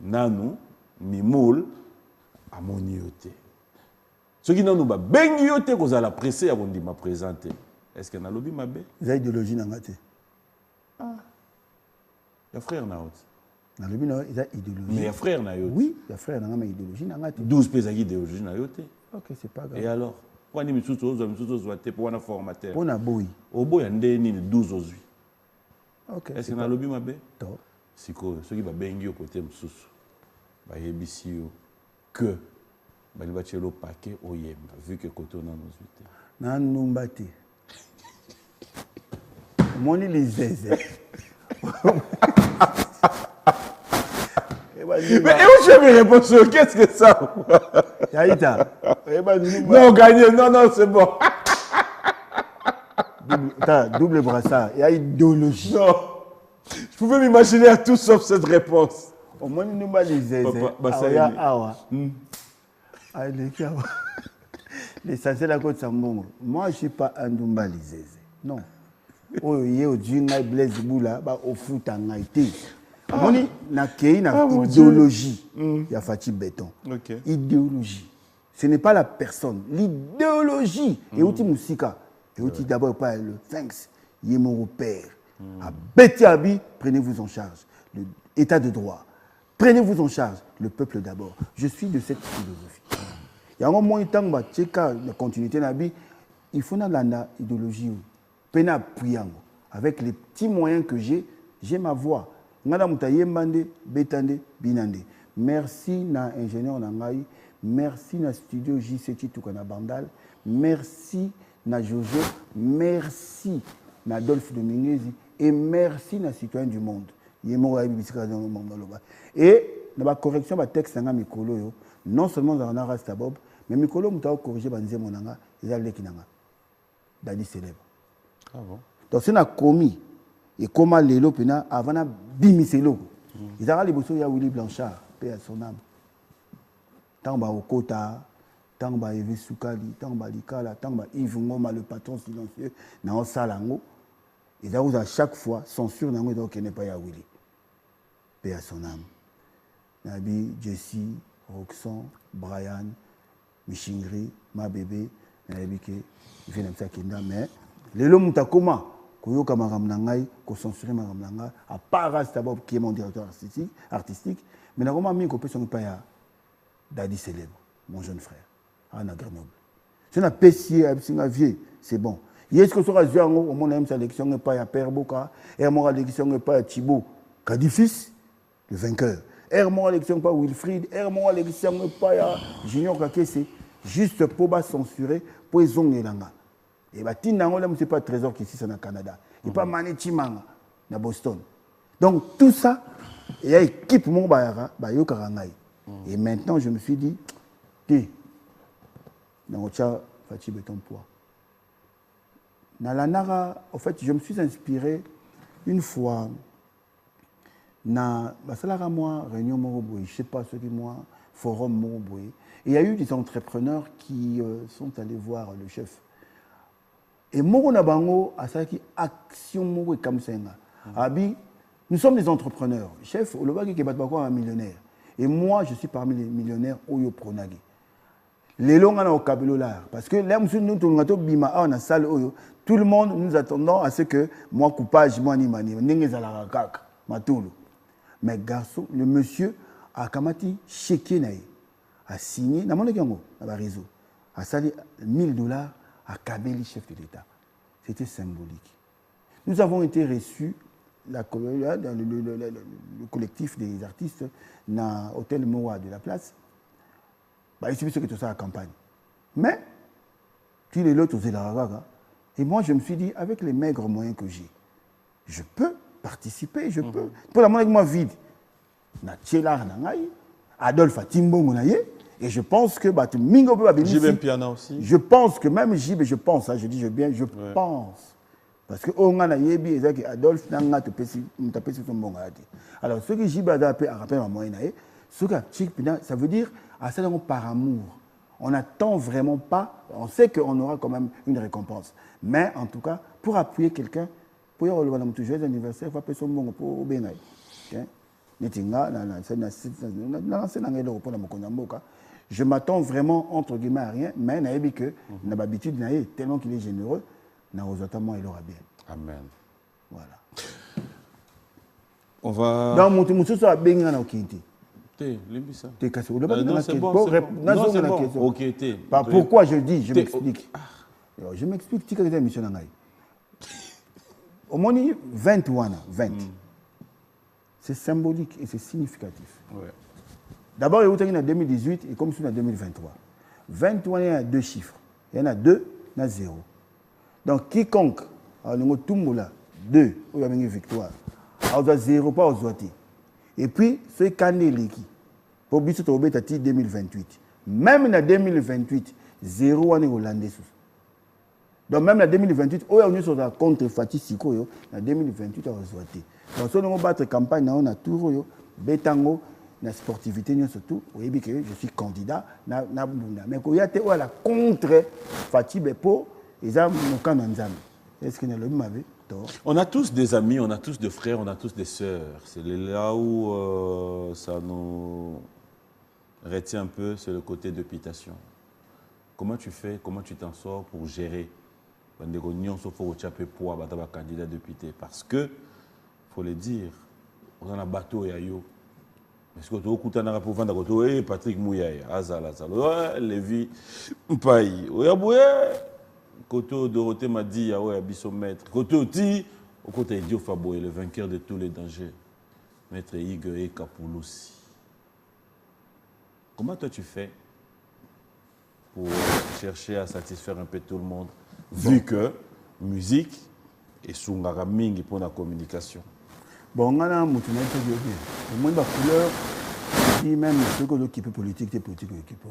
nanu mimoul a monioté. Ce qui nous ba Bengio te ko za la pressé avant de me présenter. Est-ce que na lobby mabe? Ils ont idéologie dans la tête. Ah. Il y a frère na haute. Dans le but, ils ont idéologie. Mais il y a frère na haute. Oui, il y a frère dans la idéologie dans la tête. 12 pézagi idéologie na haute. Ok, c'est pas grave. Et alors? Pour aller misuto zoate pour un formateur. Pour na boy. Au boy ande ni 12 aux 8. Ok. Est-ce que na lobby mabe? Top. Siko ceux qui va bengi au côté msusu. Ba yebisi yo que ba li ba chelo paquet oyemba vu que côté on a nos 8. Na numbate. Moni les zézé. Mais où je me réponds? Qu'est-ce que ça? Yaïta. Non, gagné. Non, non, c'est bon. Double brassard. Il y a idéologie. Non. Je pouvais m'imaginer à tout sauf cette réponse. Au moins, nous sommes les zézés. L'essentiel à côté de Sambongo. Moi, je ne suis pas un Dumba les zézés. Non. Oh, il y a au Blaise Boula, au foot en Haïti. Moni na kei na idéologie. Il y a Fatih Béton. Idéologie. Ce n'est pas la personne, l'idéologie. Et aussi Moussika. Et aussi d'abord pas le thanks. Il est mon repère. À Betiabi, prenez-vous en charge. L'état de droit. Prenez-vous en charge. Le peuple d'abord. Je suis de cette philosophie. Il y a un moment où la continuité de vie, il faut une idéologie. Pena Priyango. Avec les petits moyens que j'ai ma voix. Merci na ingénieur Nangaï. Merci na studio JCT Tukana Bandal. Merci na Jojo. Merci na Adolphe Dominguez. Et merci na citoyen du monde. Et la correction du texte de Mikolo, non seulement dans la race Tabob, mais Mikolo m'a corrigé Banzé Monanga, et ça Lekinanga. Dadi célèbre. Ah bon? Donc, si on a commis, et comment les lots, avant de bimiser l'eau, ils ont les bossos, il y a Willy Blanchard, paix à son âme. Tant au Kota, tant Evi Soukali, tant Likala, tant Yves Ngoma, le patron silencieux, dans le Salango. Ils ont à chaque fois censure dans le qui n'est pas Willy. Paix à son âme. Nabi, Jessie, Roxon, Brian, Michingri, ma bébé, Nabi qui vient de ça qui mais les lots Moutakoma, Koyoka Maramnangai, ko censuré Maramnanga, à part Rastabov qui est mon directeur artistique, mais n'a pas mis qu'on peut s'en pas Dadi célèbre, mon jeune frère, à Grenoble. Si on a Pessier, c'est bon. Est-ce que sera Ziango, au monde, sa élection n'est pas à Père Boka, et mon élection n'est pas à Thibaut, Kadifis, le vainqueur. Et mon élection n'est pas à Wilfried, et mon élection n'est pas à Junior Kakese, juste pour censurer, pour les ongles là. Et bah, Tinangola, c'est pas trésor qui ici, c'est au Canada. Il n'y a pas Manichimanga, à Boston. Donc tout ça, il y a une équipe mon Bayara, Bayokarangai. Et maintenant, je me suis dit, dans le chat, Fatih Béton Poids. Dans la Nara, en fait, je me suis inspiré une fois, dans la réunion Moroboy, je ne sais pas ce que moi, forum Moroboy. Et il y a eu des entrepreneurs qui sont allés voir le chef. Et Moro Nabango a ça qui action Moro et Kamsenga. Abi, nous sommes des entrepreneurs. Chef, le bagage qui est un millionnaire. Et moi, je suis parmi les millionnaires Oyo Pronagi. Les longs au Kabelolar. Parce que là, nous bima en salle Oyo. Tout le monde nous attendons à ce que moi coupage, moi ni mani, mais garçon, le monsieur a kamati checké naï, a signé, n'a pas de réseau, a salé $1000 à Kabeli, chef de l'État. C'était symbolique. Nous avons été reçus, le collectif des artistes, dans l'hôtel Moa de la place. Il suffit que tout ça à la campagne. Mais, puis les autres, et moi, je me suis dit, avec les maigres moyens que j'ai, je peux participer, je peux. Pour la monnaie, moi, vide. Na Tchélar Nangaï, Adolphe Timbongo Naye, Et je pense que Mingo peut babini. Jib Piana aussi. Je pense que même Jib, je pense, hein, je dis je pense. Parce que on a yebi ezaki Adolphe nanga te pesi son bon ngati. Alors ce que Jib a rappelé à moi ce que ça veut dire à ça par amour. On n'attend vraiment pas, on sait qu'on aura quand même une récompense. Mais en tout cas, pour appuyer quelqu'un, pour y avoir le joyeux anniversaire, il faut appeler son bon pour Benay. Je m'attends vraiment, entre guillemets, à rien, mais je que n'a l'habitude, tellement qu'il est généreux, il aura bien. Amen. Voilà. On va... Donc, mon souci à Benga na Okinti. Non, c'est bon. Ok, pourquoi je dis, je m'explique. Je m'explique, tu as émission dans au moins 20. C'est symbolique et c'est significatif. Ouais. D'abord, il y a en 2018 et comme c'est en 2023. 21, il y a 2 chiffres. Il y en a 2, il y a 0. Donc, quiconque, tout le monde 2, il y a une victoire. Il y a 0, pas aux autres. Et puis, c'est Kaneleki. Pour Bissot 2028. Même en 2028, 0 est hollandais. Donc, même en 2028, on est sur la contre Fatih Siko. En 2028, on a voté. Donc, si on a battu campagne, on a tout. Bétango, la sportivité, surtout. Je suis candidat. Mais il y a la contre Fatih Bepo. Et ça, est-ce qu'il y a le même? On a tous des amis, on a tous des frères, on a tous des sœurs. C'est là où ça nous retient un peu, c'est le côté d'occupation. Comment tu fais, comment tu t'en sors pour gérer les réunions pour le candidat député? Parce que, il faut le dire, on a un bateau et ayo. Est-ce que tu as un pour vendre Patrick Mouyaye, Azal, Lévi, Mpaï, Koto Dorothée m'a dit, ah ouais, Abisso maître. Koto Ti, au côté Idio Fabo, le vainqueur de tous les dangers. Maître Igue et Kapouloussi. Comment toi tu fais pour chercher à satisfaire un peu tout le monde, vu que musique est sous Mingi pour la communication? Bon, on a un mot qui est bien. Au moins, la couleur, dit même ceux qui occupent politique, c'est politique qui occupent.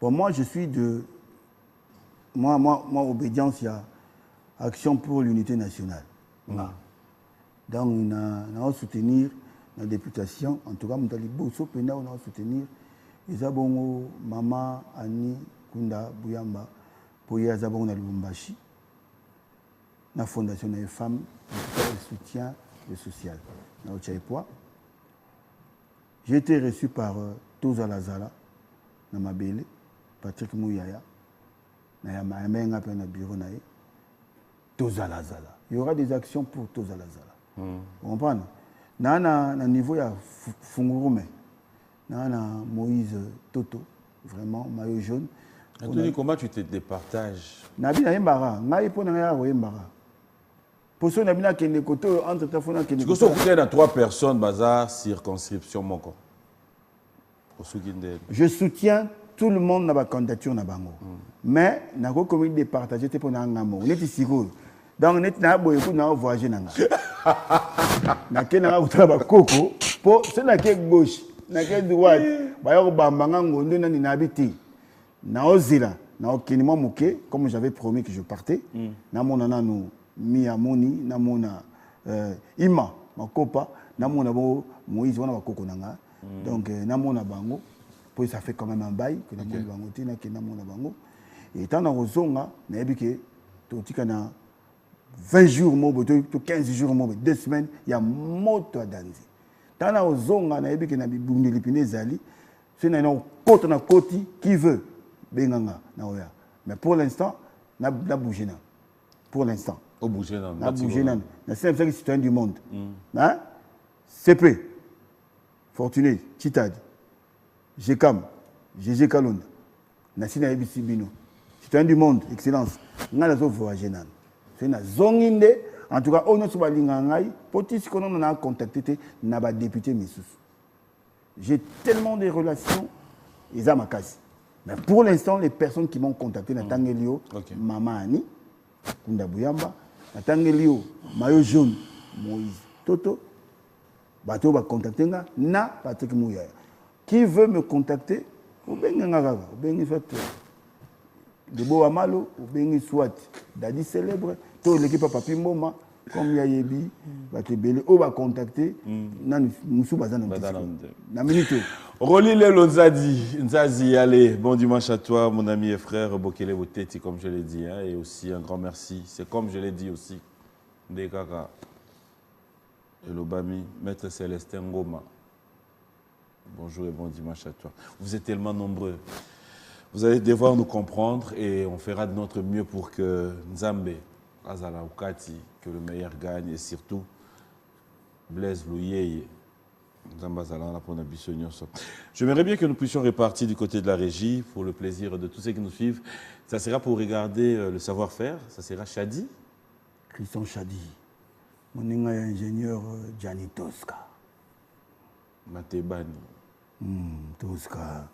Bon, moi, je suis de. Moi, obédience, il y a Action pour l'unité nationale. Donc, on a soutenir la députation. En tout cas, on a soutenir Isabongo, Mama, Annie, Kunda, Bouyamba, pour y avoir na Lubumbashi, la fondation des femmes, le soutien social. J'ai été reçu par Toza Lazala, Namabele, Patrick Mouyaya. Il y aura des actions pour Toza Lazala. Vous comprenez? Au niveau de Fungurume, Moïse Toto, vraiment, maillot jaune. Comment tu te départages? Je 3 personnes, bazar, circonscription. Je soutiens tout le monde dans la candidature. Mais, je vais départager pour nous. Donc, on est voyager. Pour ceux qui sont gauche, qui droite, comme j'avais promis que je partais, Miamoni, Ima, Makopa, Moïse, donc Namona Bango, puis ça fait quand même un bail que Namona Bango. Et tant dans Rozonga, il y a 20 jours, 15 jours, 2 semaines, il y a moto à danser. Tant dans Rozonga, il y a des Zali, c'est un côte qui veut. Mais pour l'instant, on a bougé. Pour l'instant. On a bougé. On a bougé. C'est un citoyen du monde. Hein? CP, Fortuné, Chitad, GECAM, GG Kalonda, Nassina Ebisi Bino. Citoyen du monde, excellence. On a voyagé. C'est une zone. En tout cas, on a on a contacté les députés Missous. J'ai tellement de relations, ils ont ma casse. Mais pour l'instant, les personnes qui m'ont contacté, Natangelio, Mama Ani, Kunda Bouyamba, Natangelio, Mayo Jaune, Moïse Toto, Bateau va contacter na Patrick Mouyaya. Qui veut me contacter? Ou bien soit de Boamalo, ou bien soit Dadi Célèbre, tout l'équipe à Papi Moma, comme Yayebi, va te belé, ou va contacter, nous sommes dans minute. Roli Lelo Nzazi, allez, bon dimanche à toi, mon ami et frère, Bokele Boteti, comme je l'ai dit, hein, et aussi un grand merci. C'est comme je l'ai dit aussi, Dekaka, Elobami, Maître Célestin Ngoma. Bonjour et bon dimanche à toi. Vous êtes tellement nombreux. Vous allez devoir nous comprendre et on fera de notre mieux pour que Nzambe, Azala Ukati, que le meilleur gagne et surtout Blaise Louyeye. J'aimerais bien que nous puissions répartir du côté de la régie pour le plaisir de tous ceux qui nous suivent. Ça sera pour regarder le savoir-faire. Ça sera Chadi. Christian Chadi. Mon ingénieur Gianni Tosca. Matebani. Tosca.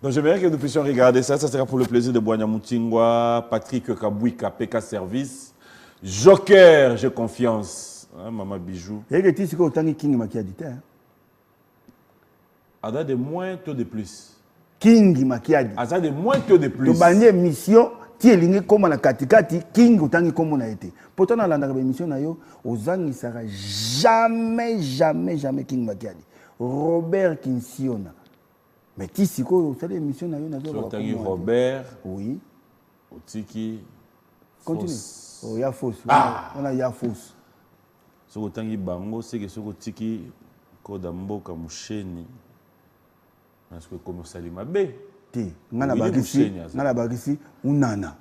Donc j'aimerais que nous puissions regarder ça. Ça sera pour le plaisir de Boignamutingwa, Patrick Kabouika, PK Service, Joker, j'ai confiance. Hein, Maman Bijou. Et que tu sais que King Makiadi. Ada de moins, taux de plus. King Makiadi. Ada de moins, taux de plus. Tu as une mission. Tu es comme la katikati, King ou comme on a été. Pourtant, dans la mission, aux ans, il ne sera jamais King Makiadi. Robert Kinsiona. Mais tu sais que vous savez, l'émission, Robert. Oui. Otiki. Continue. Oh, il y a fausse. On a fausse. Ce que tu bango, c'est que ce que tu Kodambo Kamusheni. Parce que comme Salima B. Ngana bagisi unana.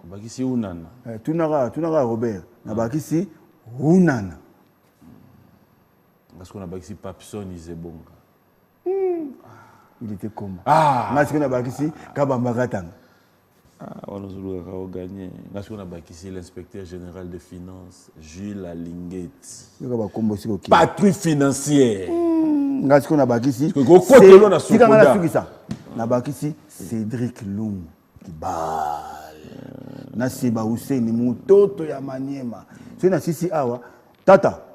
Bagisi unana. Tunara Robert. Na bagisi unana. Parce qu'on a bagisi Papson Izebonga. Il était comment? Parce qu'on a bagisi Kabambagatang. On a gagné. Parce qu'on a bagisi l'inspecteur général des finances, Jules Alinguetti. Patrouille financière. Parce qu'on a bagisi. Cédric Lung qui balle. Nasiba Hussein Mutoto ya Maniema. C'est na sisi awa. Tata,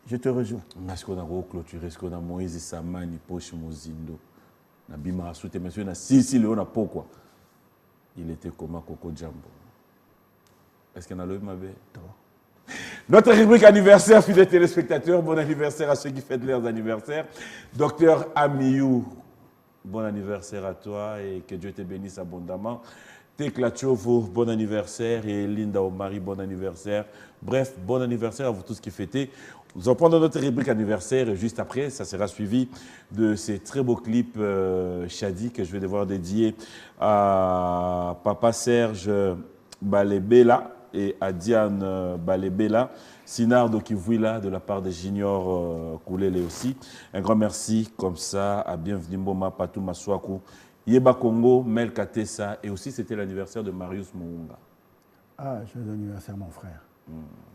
je te rejoins. Parce qu'on a clôturé, ce qu'on a Moïse Samani, Poche Mozindo. Na bima asute, monsieur na sisi Léon na pourquoi. Il était comme un Coco Jumbo. Est-ce qu'il y en a le Mabé? Notre rubrique anniversaire, fidèles téléspectateurs, bon anniversaire à ceux qui fêtent leurs anniversaires. Docteur Amiou, bon anniversaire à toi et que Dieu te bénisse abondamment. Tekla Tchovo, bon anniversaire et Linda Omari, bon anniversaire. Bref, bon anniversaire à vous tous qui fêtez. Nous allons prendre notre rubrique anniversaire et juste après, ça sera suivi de ces très beaux clips Chadi que je vais devoir dédier à Papa Serge Balebela et à Diane Balebela, Sinardo Kivouila de la part de Junior Koulele aussi. Un grand merci comme ça à Bienvenue Mboma, Patou Maswaku, Yeba Congo, Mel Katessa et aussi c'était l'anniversaire de Marius Mounga. Ah, joyeux anniversaire mon frère.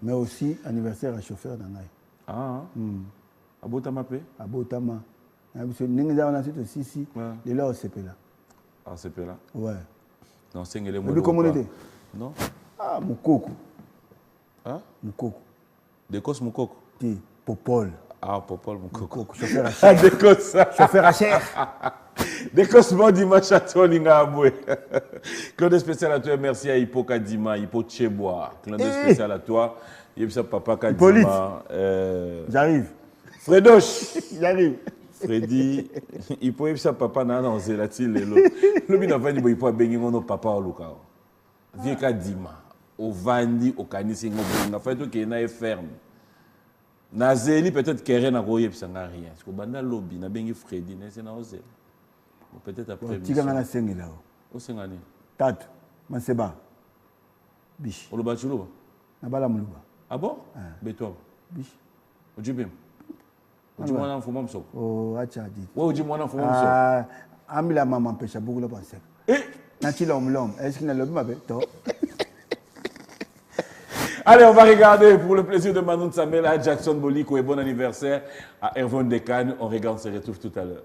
Mais aussi anniversaire à chauffeur d'Anaï. Ah, Abotama P? Abotama. Ninga on a dit aussi, les là au CP là. Ah, CP là? Ouais. Non, c'est les mots. Le communauté? Non. Ah, Moukoko. Hein? Moukoko. Décos Moukoko? Ti, Popol. Ah, Popol Moukoko. Chauffeur à chair. Ah, Décos. Chauffeur à chair. Décos bon dimanche à toi, Linga Aboué. Clin d'œil spécial à toi, merci à Hippo Kadima, Hippo Tchebois. Clin d'œil spécial à toi. Yebisa Papa Kadima. J'arrive. Fredoche. J'arrive. Freddy, il peut y avoir papa nana en zélati lelo. Le bin avani bo il peut bengi ngono papa au loka. Vie Kadima. Au vandi au kanisi ngobo na fait que na est ferme. Na zeli peut-être qu'elle na roye puis ça n'a rien. Parce que banda lobby na bengi Freddy na c'est na ozel. Peut-être après. Tu gagnes la sengi là. O sengani. Tatu. Maseba. Biche. O lo bachulo. Na bala muluba. Ah bon? Beto. Biche. O jibim. O jimwana mfuma msoko. Oh, acha dit. Ouais, o jimwana mfuma msoko. Amila maman pêche beaucoup la pensée. Eh, Nati l'homme. Est-ce qu'il a le mabé? Toi. Allez, on va regarder pour le plaisir de Manon Samela, à Jackson Boliko et bon anniversaire à Hervon Descanes. On regarde, on se retrouve tout à l'heure.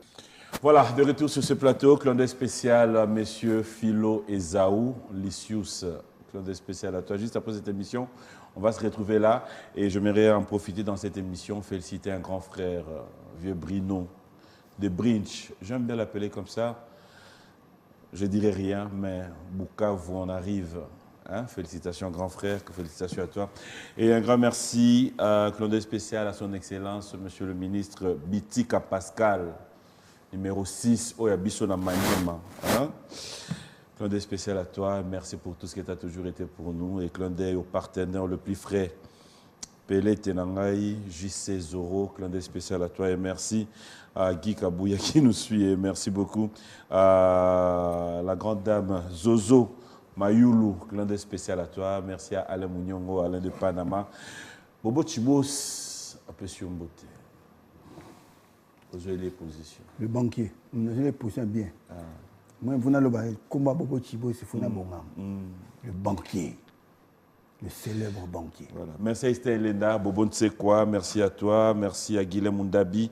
Voilà, de retour sur ce plateau, clin d'œil spécial à messieurs Philo et Zaou, Lysius. Clin d'œil spécial à toi. Juste après cette émission, On va se retrouver là et j'aimerais en profiter dans cette émission, féliciter un grand frère, vieux Brino, de Brinch. J'aime bien l'appeler comme ça. Je ne dirai rien, mais Bukavu, on arrive. Hein? Félicitations, grand frère, félicitations à toi. Et un grand merci à Claude spécial, à son Excellence, Monsieur le ministre Bitika Pascal, numéro 6, Oyabiso na Maniema. Claude spécial à toi, merci pour tout ce que tu as toujours été pour nous. Et Claude au partenaire le plus frais, Pelé Tenangaï, JC Zoro, Claude spécial à toi et merci à Guy Kabouya qui nous suit et merci beaucoup à la grande dame Zozo Mayulu, Claude spécial à toi, merci à Alain Mounyongo, Alain de Panama. Bobo Chibos, un peu sur beauté. Vous avez les positions. Le banquier, vous avez les positions bien. Moi, vous n'avez pas combat Bobo Chibos, c'est le banquier. Le célèbre banquier. Voilà. Merci à Estelle Elena, Bobo Ntsekwa, merci à toi, merci à Guilhem Mundabi,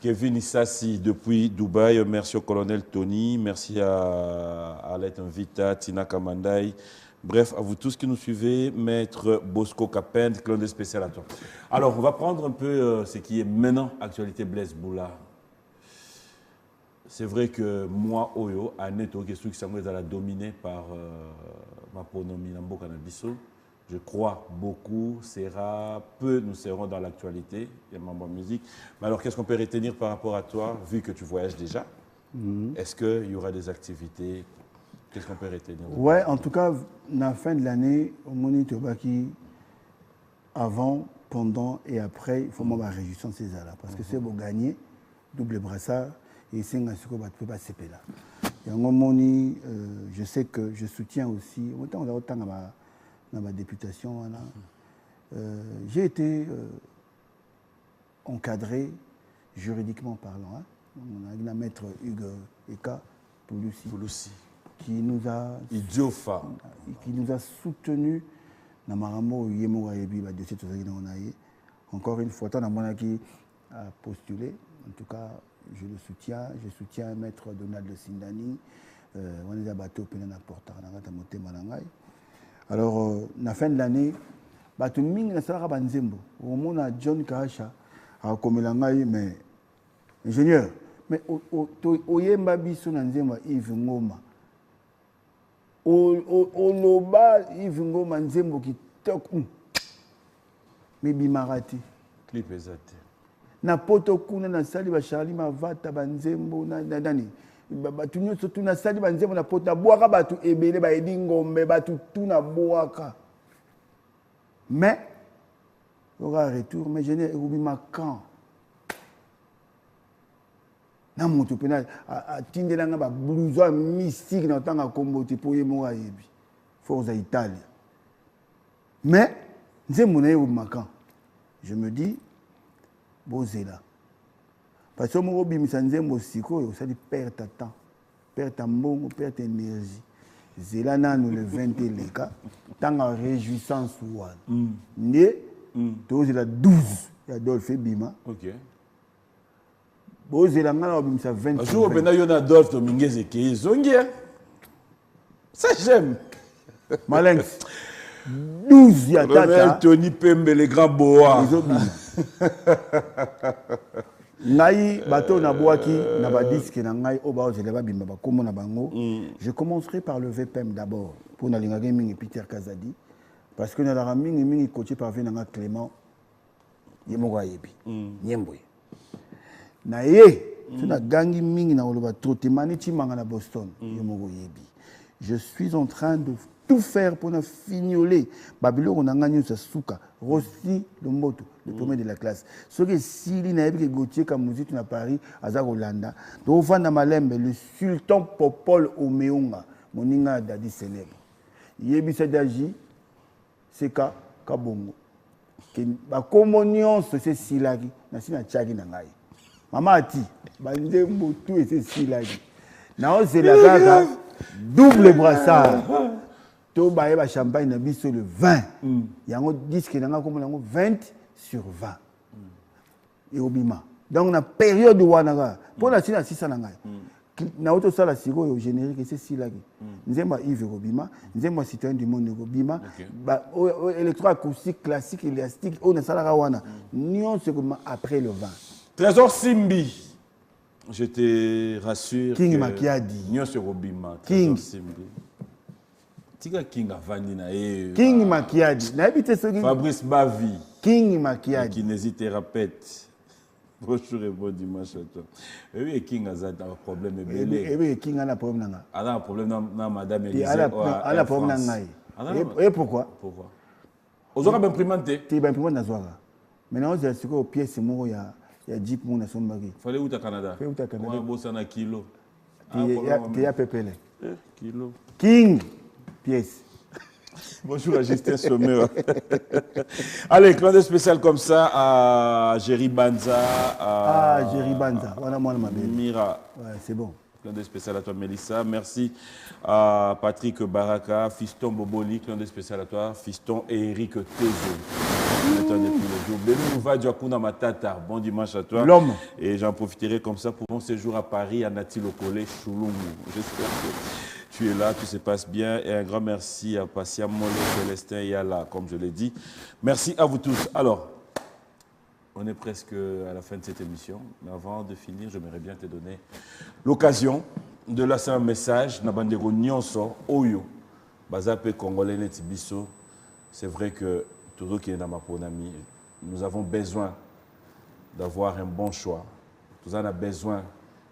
Kevin Issassi depuis Dubaï, merci au colonel Tony, merci à Alette Invita, Tina Kamandai, bref, à vous tous qui nous suivez, Maître Bosco Capend, Claude spécial à toi. Alors, on va prendre un peu ce qui est maintenant actualité Blaise Boula. C'est vrai que moi, Oyo, Annette, qui est dominé par ma pronomie Nambo Canabiso. Je crois beaucoup, peu nous serons dans l'actualité, il y a ma musique. Mais alors, qu'est-ce qu'on peut retenir par rapport à toi, vu que tu voyages déjà? Est-ce qu'il y aura des activités? Qu'est-ce qu'on peut retenir? Ouais, en tout cas, à la fin de l'année, au Moniteur Baki, avant, pendant et après, il faut m'avoir réjouissance ces là parce que c'est pour gagner, double brassard, et c'est un sucre, tu ne peux pas se là. Et en Moni, je sais que je soutiens aussi, autant on a autant dans ma députation, j'ai été encadré juridiquement parlant. Hein. On a un maître Hugues Eka Pouloussi qui nous a soutenu dans Maramo Yemo Yebi, dossier encore une fois, on a qui a postulé. En tout cas, je le soutiens. Je soutiens maître Donald Sindani. On est à bateau pour n'importe quoi. Alors, à la fin de l'année, tout le monde a Banzembo. Au monde, John Kahacha a comme l'angaï, mais ingénieur. Mais au Yemba Bisso Nanzemba, Yves Ngoma. Au Loba, Yves Ngoma Nzembo qui toque. Mais Bimarati. Clip exact. Na poto kuna na sali ba Charlie Mavata Banzembo na dani. Batu nyonso tuna sali banzembo na pota boaka batu ebele ba edi ngombe batu tuna boaka. Mais aura retour mais je n'ai oublié ma camp. Na moto pena a tindela nga ba blouson mystique na tanga kombo ti poye mo ayebi. Forza Italie. Mais nzembo na yo ma camp. Je me dis bozela. Parce que mon hobby, c'est ça dit perdre ta temps, perdre ta mbongo, perdre ta énergie. Zélana nous le 20 les cas, tant en réjouissance ou né, tu es la 12, il y a Adolphe Bima. Ok. Bon, Zélana, ça 20. Un jour, il y a Adolphe Dominguez et qui est zongué. Ça, j'aime. Malinx. 12, il y a Tata. Tony Pembe, les grands bois. Ngai bateau na boaki na ba disque na ngai oba je leba bimba ba komo na bango. Je commencerai par le VPM d'abord pour na linga gaming et Peter Kazadi parce que na la mingi coaché par Venanga Clément Yemoga yebi Nyembwe. Na ye na gangi mingi na oloba trotemani chimanga na Boston Yemoga yebi. Je suis en train de tout faire pour ne fignoler. Babylone, on a gagné ce souka. Rossi, le moto, le premier de la classe. Ce que Sili n'a pas Gauthier comme musique à Paris, à Zagolanda. Donc, on a Malembe, le sultan Popol Omeonga, mon inga dadi célèbre. Yebi Sadaji, c'est Kabongo. La communion, c'est Silagi. Nasina Tchagi Nangai. Maman Ati, Bande Motu et c'est Silagi. Nao, c'est la gaga, double brassard. To baye ba champagne na biso le 20. Yango disque nanga comme nango 20 sur 20. Et obima. Donc na période wana pour la sina 600 nanga. Naoto sala siko au générique c'est si là. Nzemba Yves Robima, nzemba citoyen du monde Robima, ba électroacoustique classique élastique on est sala wana. Nyon c'est comme après le vin. Trésor Simbi. Je te rassure. King Makiadi. Nyon sur Robima. King Simbi. Tika King Avani na e. King Makiadi. Na habité ce Fabrice Bavi. King Makiadi. Kinésithérapeute. Bonjour et bon dimanche à toi. Et oui, King a un problème. Et oui, King a un problème. Elle a un problème dans madame Elise. Elle a un problème. Et pourquoi? Pourquoi? Aux autres imprimante. Tu es imprimante dans Zouara. Maintenant, je suis au pied, c'est moi, il y a Jeep, mon son mari. Fallait où au Canada? Fallait où au Canada? On a bossé un kilo. Tu es à Pépélé. Kilo. King, pièce. Bonjour à Justin Sommer. Allez, clin d'œil spécial comme ça à Jerry Banza. Jerry Banza. Voilà, moi, ma belle. Mira. Ouais, c'est bon. Clin d'œil spécial à toi, Mélissa. Merci à Patrick Baraka, Fiston Boboli. Clin d'œil spécial à toi, Fiston et Eric Tezo. Bon dimanche à toi. L'homme. Et j'en profiterai comme ça pour mon séjour à Paris, à Nati Lokole, Choulou. J'espère que tu es là, tout se passe bien. Et un grand merci à Passia Mollet, Célestin et Yala, comme je l'ai dit. Merci à vous tous. Alors, on est presque à la fin de cette émission. Mais avant de finir, j'aimerais bien te donner l'occasion de laisser un message. Nabandego Nyonso, Oyo, Bazape Congolais Netibiso. C'est vrai que tout qui est dans ma ponami, nous avons besoin d'avoir un bon choix. Tout en a besoin.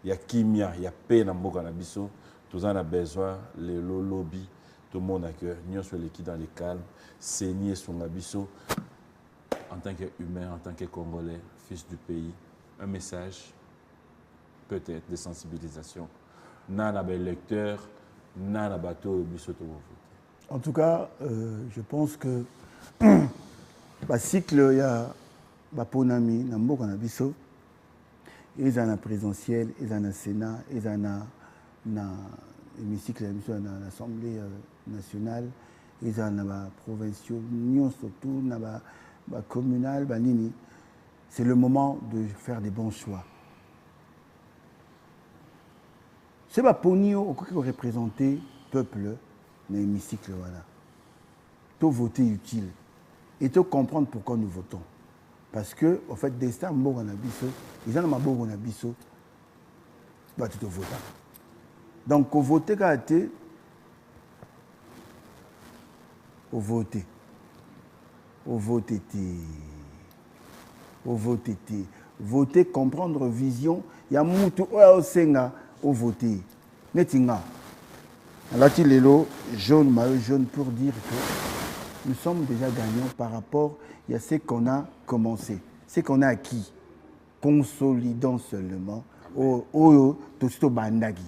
Il y a kimia, il y a paix dans le Nabiso. Tout en a besoin, les lobby, tout le monde a cœur, nous sommes l'équipe dans les calmes, saigner son abisso, en tant qu'humain, en tant que Congolais, fils du pays, un message, peut-être de sensibilisation. Nana bel lecteur, nana bateau, biso. En tout cas, je pense que le cycle, il y a Ponami, Nambo Kanabiso, ils ont un présentiel, ils ont un Sénat, ils ont un hémicycle, l'Assemblée nationale, ils ont un provincial, surtout, un communal, c'est le moment de faire des bons choix. C'est pas Ponio qui représenter le peuple dans l'hémicycle. Voilà. Tout voter utile. Et tout comprendre pourquoi nous votons. Parce que, en fait, des stars, ils ont un bon abisso, bah, tu te votes. Donc, au voter, au voter, voter, comprendre vision, il y a beaucoup au voter. Netinga. Alors, il est là, jaune, maillot jaune, pour dire que nous sommes déjà gagnants par rapport à ce qu'on a commencé, ce qu'on a acquis, consolidant seulement au Bandagi.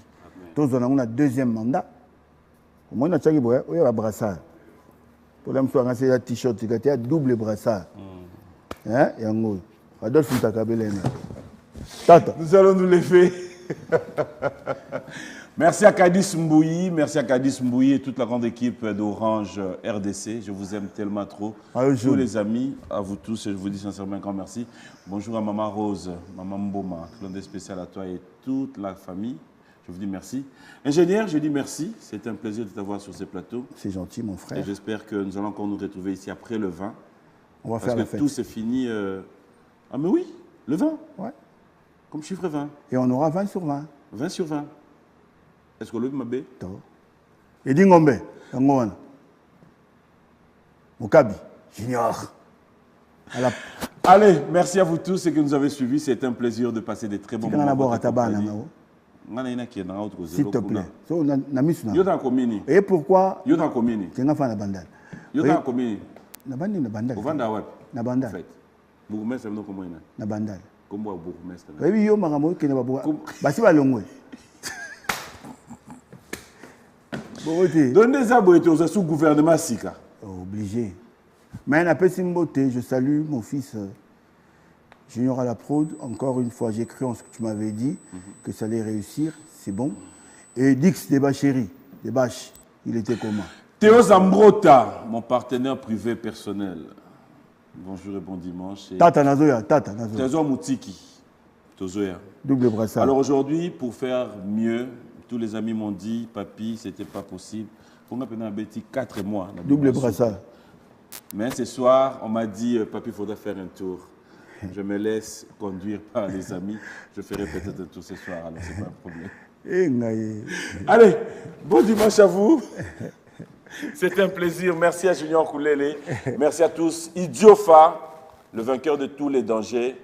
Tous on a un deuxième mandat. Au moins, on a un brassard. Pour l'homme, on a un t-shirt, il y a un double brassard. Hein? Et en haut, Adolphe Ntakabelena. Tata. Nous allons nous lever. Merci à Kadis Mbouyi, merci à Kadis Mbouyi et toute la grande équipe d'Orange RDC. Je vous aime tellement trop. Tous les amis, à vous tous, et je vous dis sincèrement un grand merci. Bonjour à Maman Rose, Maman Mboma, clin d'œil spécial à toi et toute la famille. Je vous dis merci. Ingénieur, je dis merci. C'était un plaisir de t'avoir sur ce plateau. C'est gentil, mon frère. Et j'espère que nous allons encore nous retrouver ici après le 20. On va faire la fête. Parce que tout s'est fini. Ah, mais oui, le 20. Ouais. Comme chiffre 20. Et on aura 20 sur 20. 20 sur 20. Est-ce que le Mabé? Et Dingombe, Mokabi, Junior. Allez, merci à vous tous et que nous avez suivis. C'était un plaisir de passer des très bons moments. S'il te plaît. Et pourquoi? Yo dans commune. Tu n'as pas la bandale. Yo dans commune. Na bandale. Au Vanda web. Na bandale. Vous mettez ça comment il na bandale. Comme vous mettez. Oui, yo maramo qui ne va pas. Basi va longwe. Donnez des abonnés aux sous gouvernement Sika. Obligé. Mais un peu Simboté, je salue mon fils Junior à la prod. Encore une fois, j'ai cru en ce que tu m'avais dit, que ça allait réussir. C'est bon. Et Dix Debachéri, Debache, il était comment? Théo Zambrota, mon partenaire privé personnel. Bonjour et bon dimanche. Tata Nazoya, Tata Nazoya. Trésor Moutiki. Tozoya. Double brassard. Alors aujourd'hui, pour faire mieux, tous les amis m'ont dit, papy, c'était pas possible. Pour moi, pendant 4 mois. Double brassard. Mais ce soir, on m'a dit, papy, il faudra faire un tour. Je me laisse conduire par les amis. Je ferai peut-être un tour ce soir, alors c'est pas un problème. Allez, bon dimanche à vous. C'était un plaisir. Merci à Junior Koulele. Merci à tous. Idiofa, le vainqueur de tous les dangers.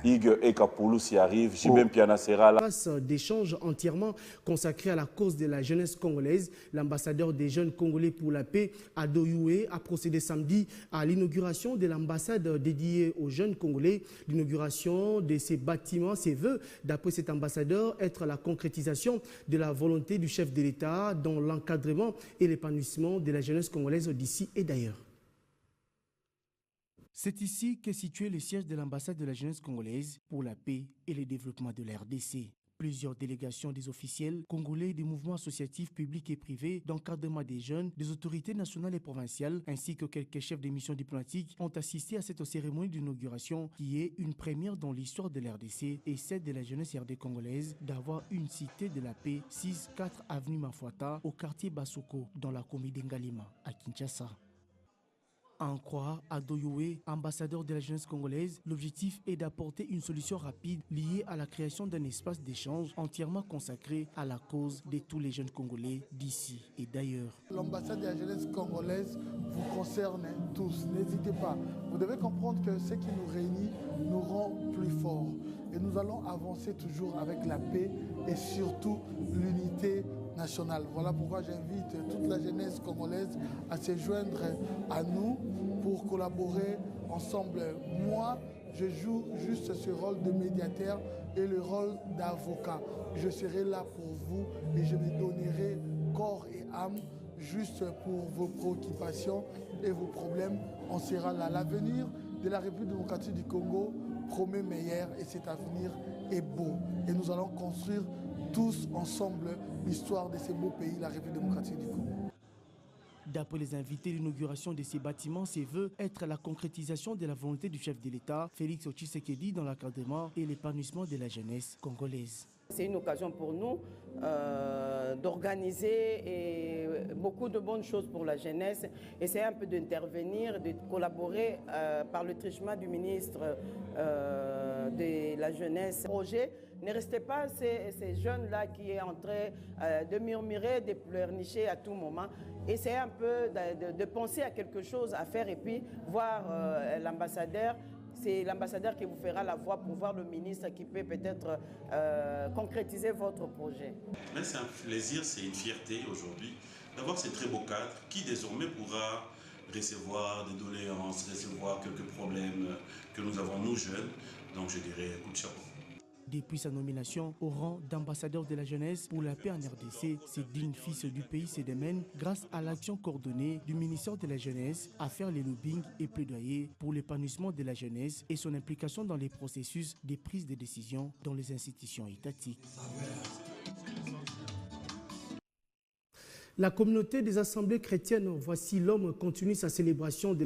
Ig et Kapoulou s'y arrive. Jibem Piana sera là. D'échanges entièrement consacrés à la cause de la jeunesse congolaise. L'ambassadeur des jeunes congolais pour la paix, Ado Youé, a procédé samedi à l'inauguration de l'ambassade dédiée aux jeunes congolais. L'inauguration de ces bâtiments, ses vœux, d'après cet ambassadeur, être la concrétisation de la volonté du chef de l'État dans l'encadrement et l'épanouissement de la jeunesse congolaise d'ici et d'ailleurs. C'est ici qu'est situé le siège de l'ambassade de la jeunesse congolaise pour la paix et le développement de la RDC. Plusieurs délégations des officiels congolais des mouvements associatifs publics et privés d'encadrement des jeunes, des autorités nationales et provinciales, ainsi que quelques chefs de missions diplomatiques ont assisté à cette cérémonie d'inauguration qui est une première dans l'histoire de la RDC et celle de la jeunesse RD congolaise d'avoir une cité de la paix 6-4 avenue Mafuata au quartier Basoko dans la commune d'Engalima à Kinshasa. À en croire Ado Youé, ambassadeur de la jeunesse congolaise, l'objectif est d'apporter une solution rapide liée à la création d'un espace d'échange entièrement consacré à la cause de tous les jeunes Congolais d'ici et d'ailleurs. L'ambassade de la jeunesse congolaise vous concerne tous, n'hésitez pas. Vous devez comprendre que ce qui nous réunit nous rend plus forts. Et nous allons avancer toujours avec la paix et surtout l'unité nationale. Voilà pourquoi j'invite toute la jeunesse congolaise à se joindre à nous pour collaborer ensemble. Moi, je joue juste ce rôle de médiateur et le rôle d'avocat. Je serai là pour vous et je me donnerai corps et âme juste pour vos préoccupations et vos problèmes. On sera là. L'avenir de la République démocratique du Congo promet meilleur et cet avenir est beau. Et nous allons construire tous ensemble l'histoire de ce beau pays, la République démocratique du Congo. D'après les invités, l'inauguration de ces bâtiments se veut être la concrétisation de la volonté du chef de l'État, Félix Tshisekedi, dans l'encadrement et l'épanouissement de la jeunesse congolaise. C'est une occasion pour nous d'organiser beaucoup de bonnes choses pour la jeunesse, essayer un peu d'intervenir, de collaborer par le truchement du ministre de la jeunesse. Projet, ne restez pas ces jeunes-là qui est en train de murmurer, de pleurnicher à tout moment. Essayez un peu de penser à quelque chose à faire et puis voir l'ambassadeur. C'est l'ambassadeur qui vous fera la voix pour voir le ministre qui peut peut-être concrétiser votre projet. Mais c'est un plaisir, c'est une fierté aujourd'hui d'avoir ces très beaux cadres qui désormais pourra recevoir des doléances, recevoir quelques problèmes que nous avons nous jeunes. Donc je dirais coup de chapeau. Depuis sa nomination au rang d'ambassadeur de la jeunesse pour la paix en RDC, ce digne fils du pays se démène grâce à l'action coordonnée du ministère de la Jeunesse à faire les lobbying et plaidoyer pour l'épanouissement de la jeunesse et son implication dans les processus de prise de décision dans les institutions étatiques. La communauté des assemblées chrétiennes, voici l'homme, continue sa célébration de la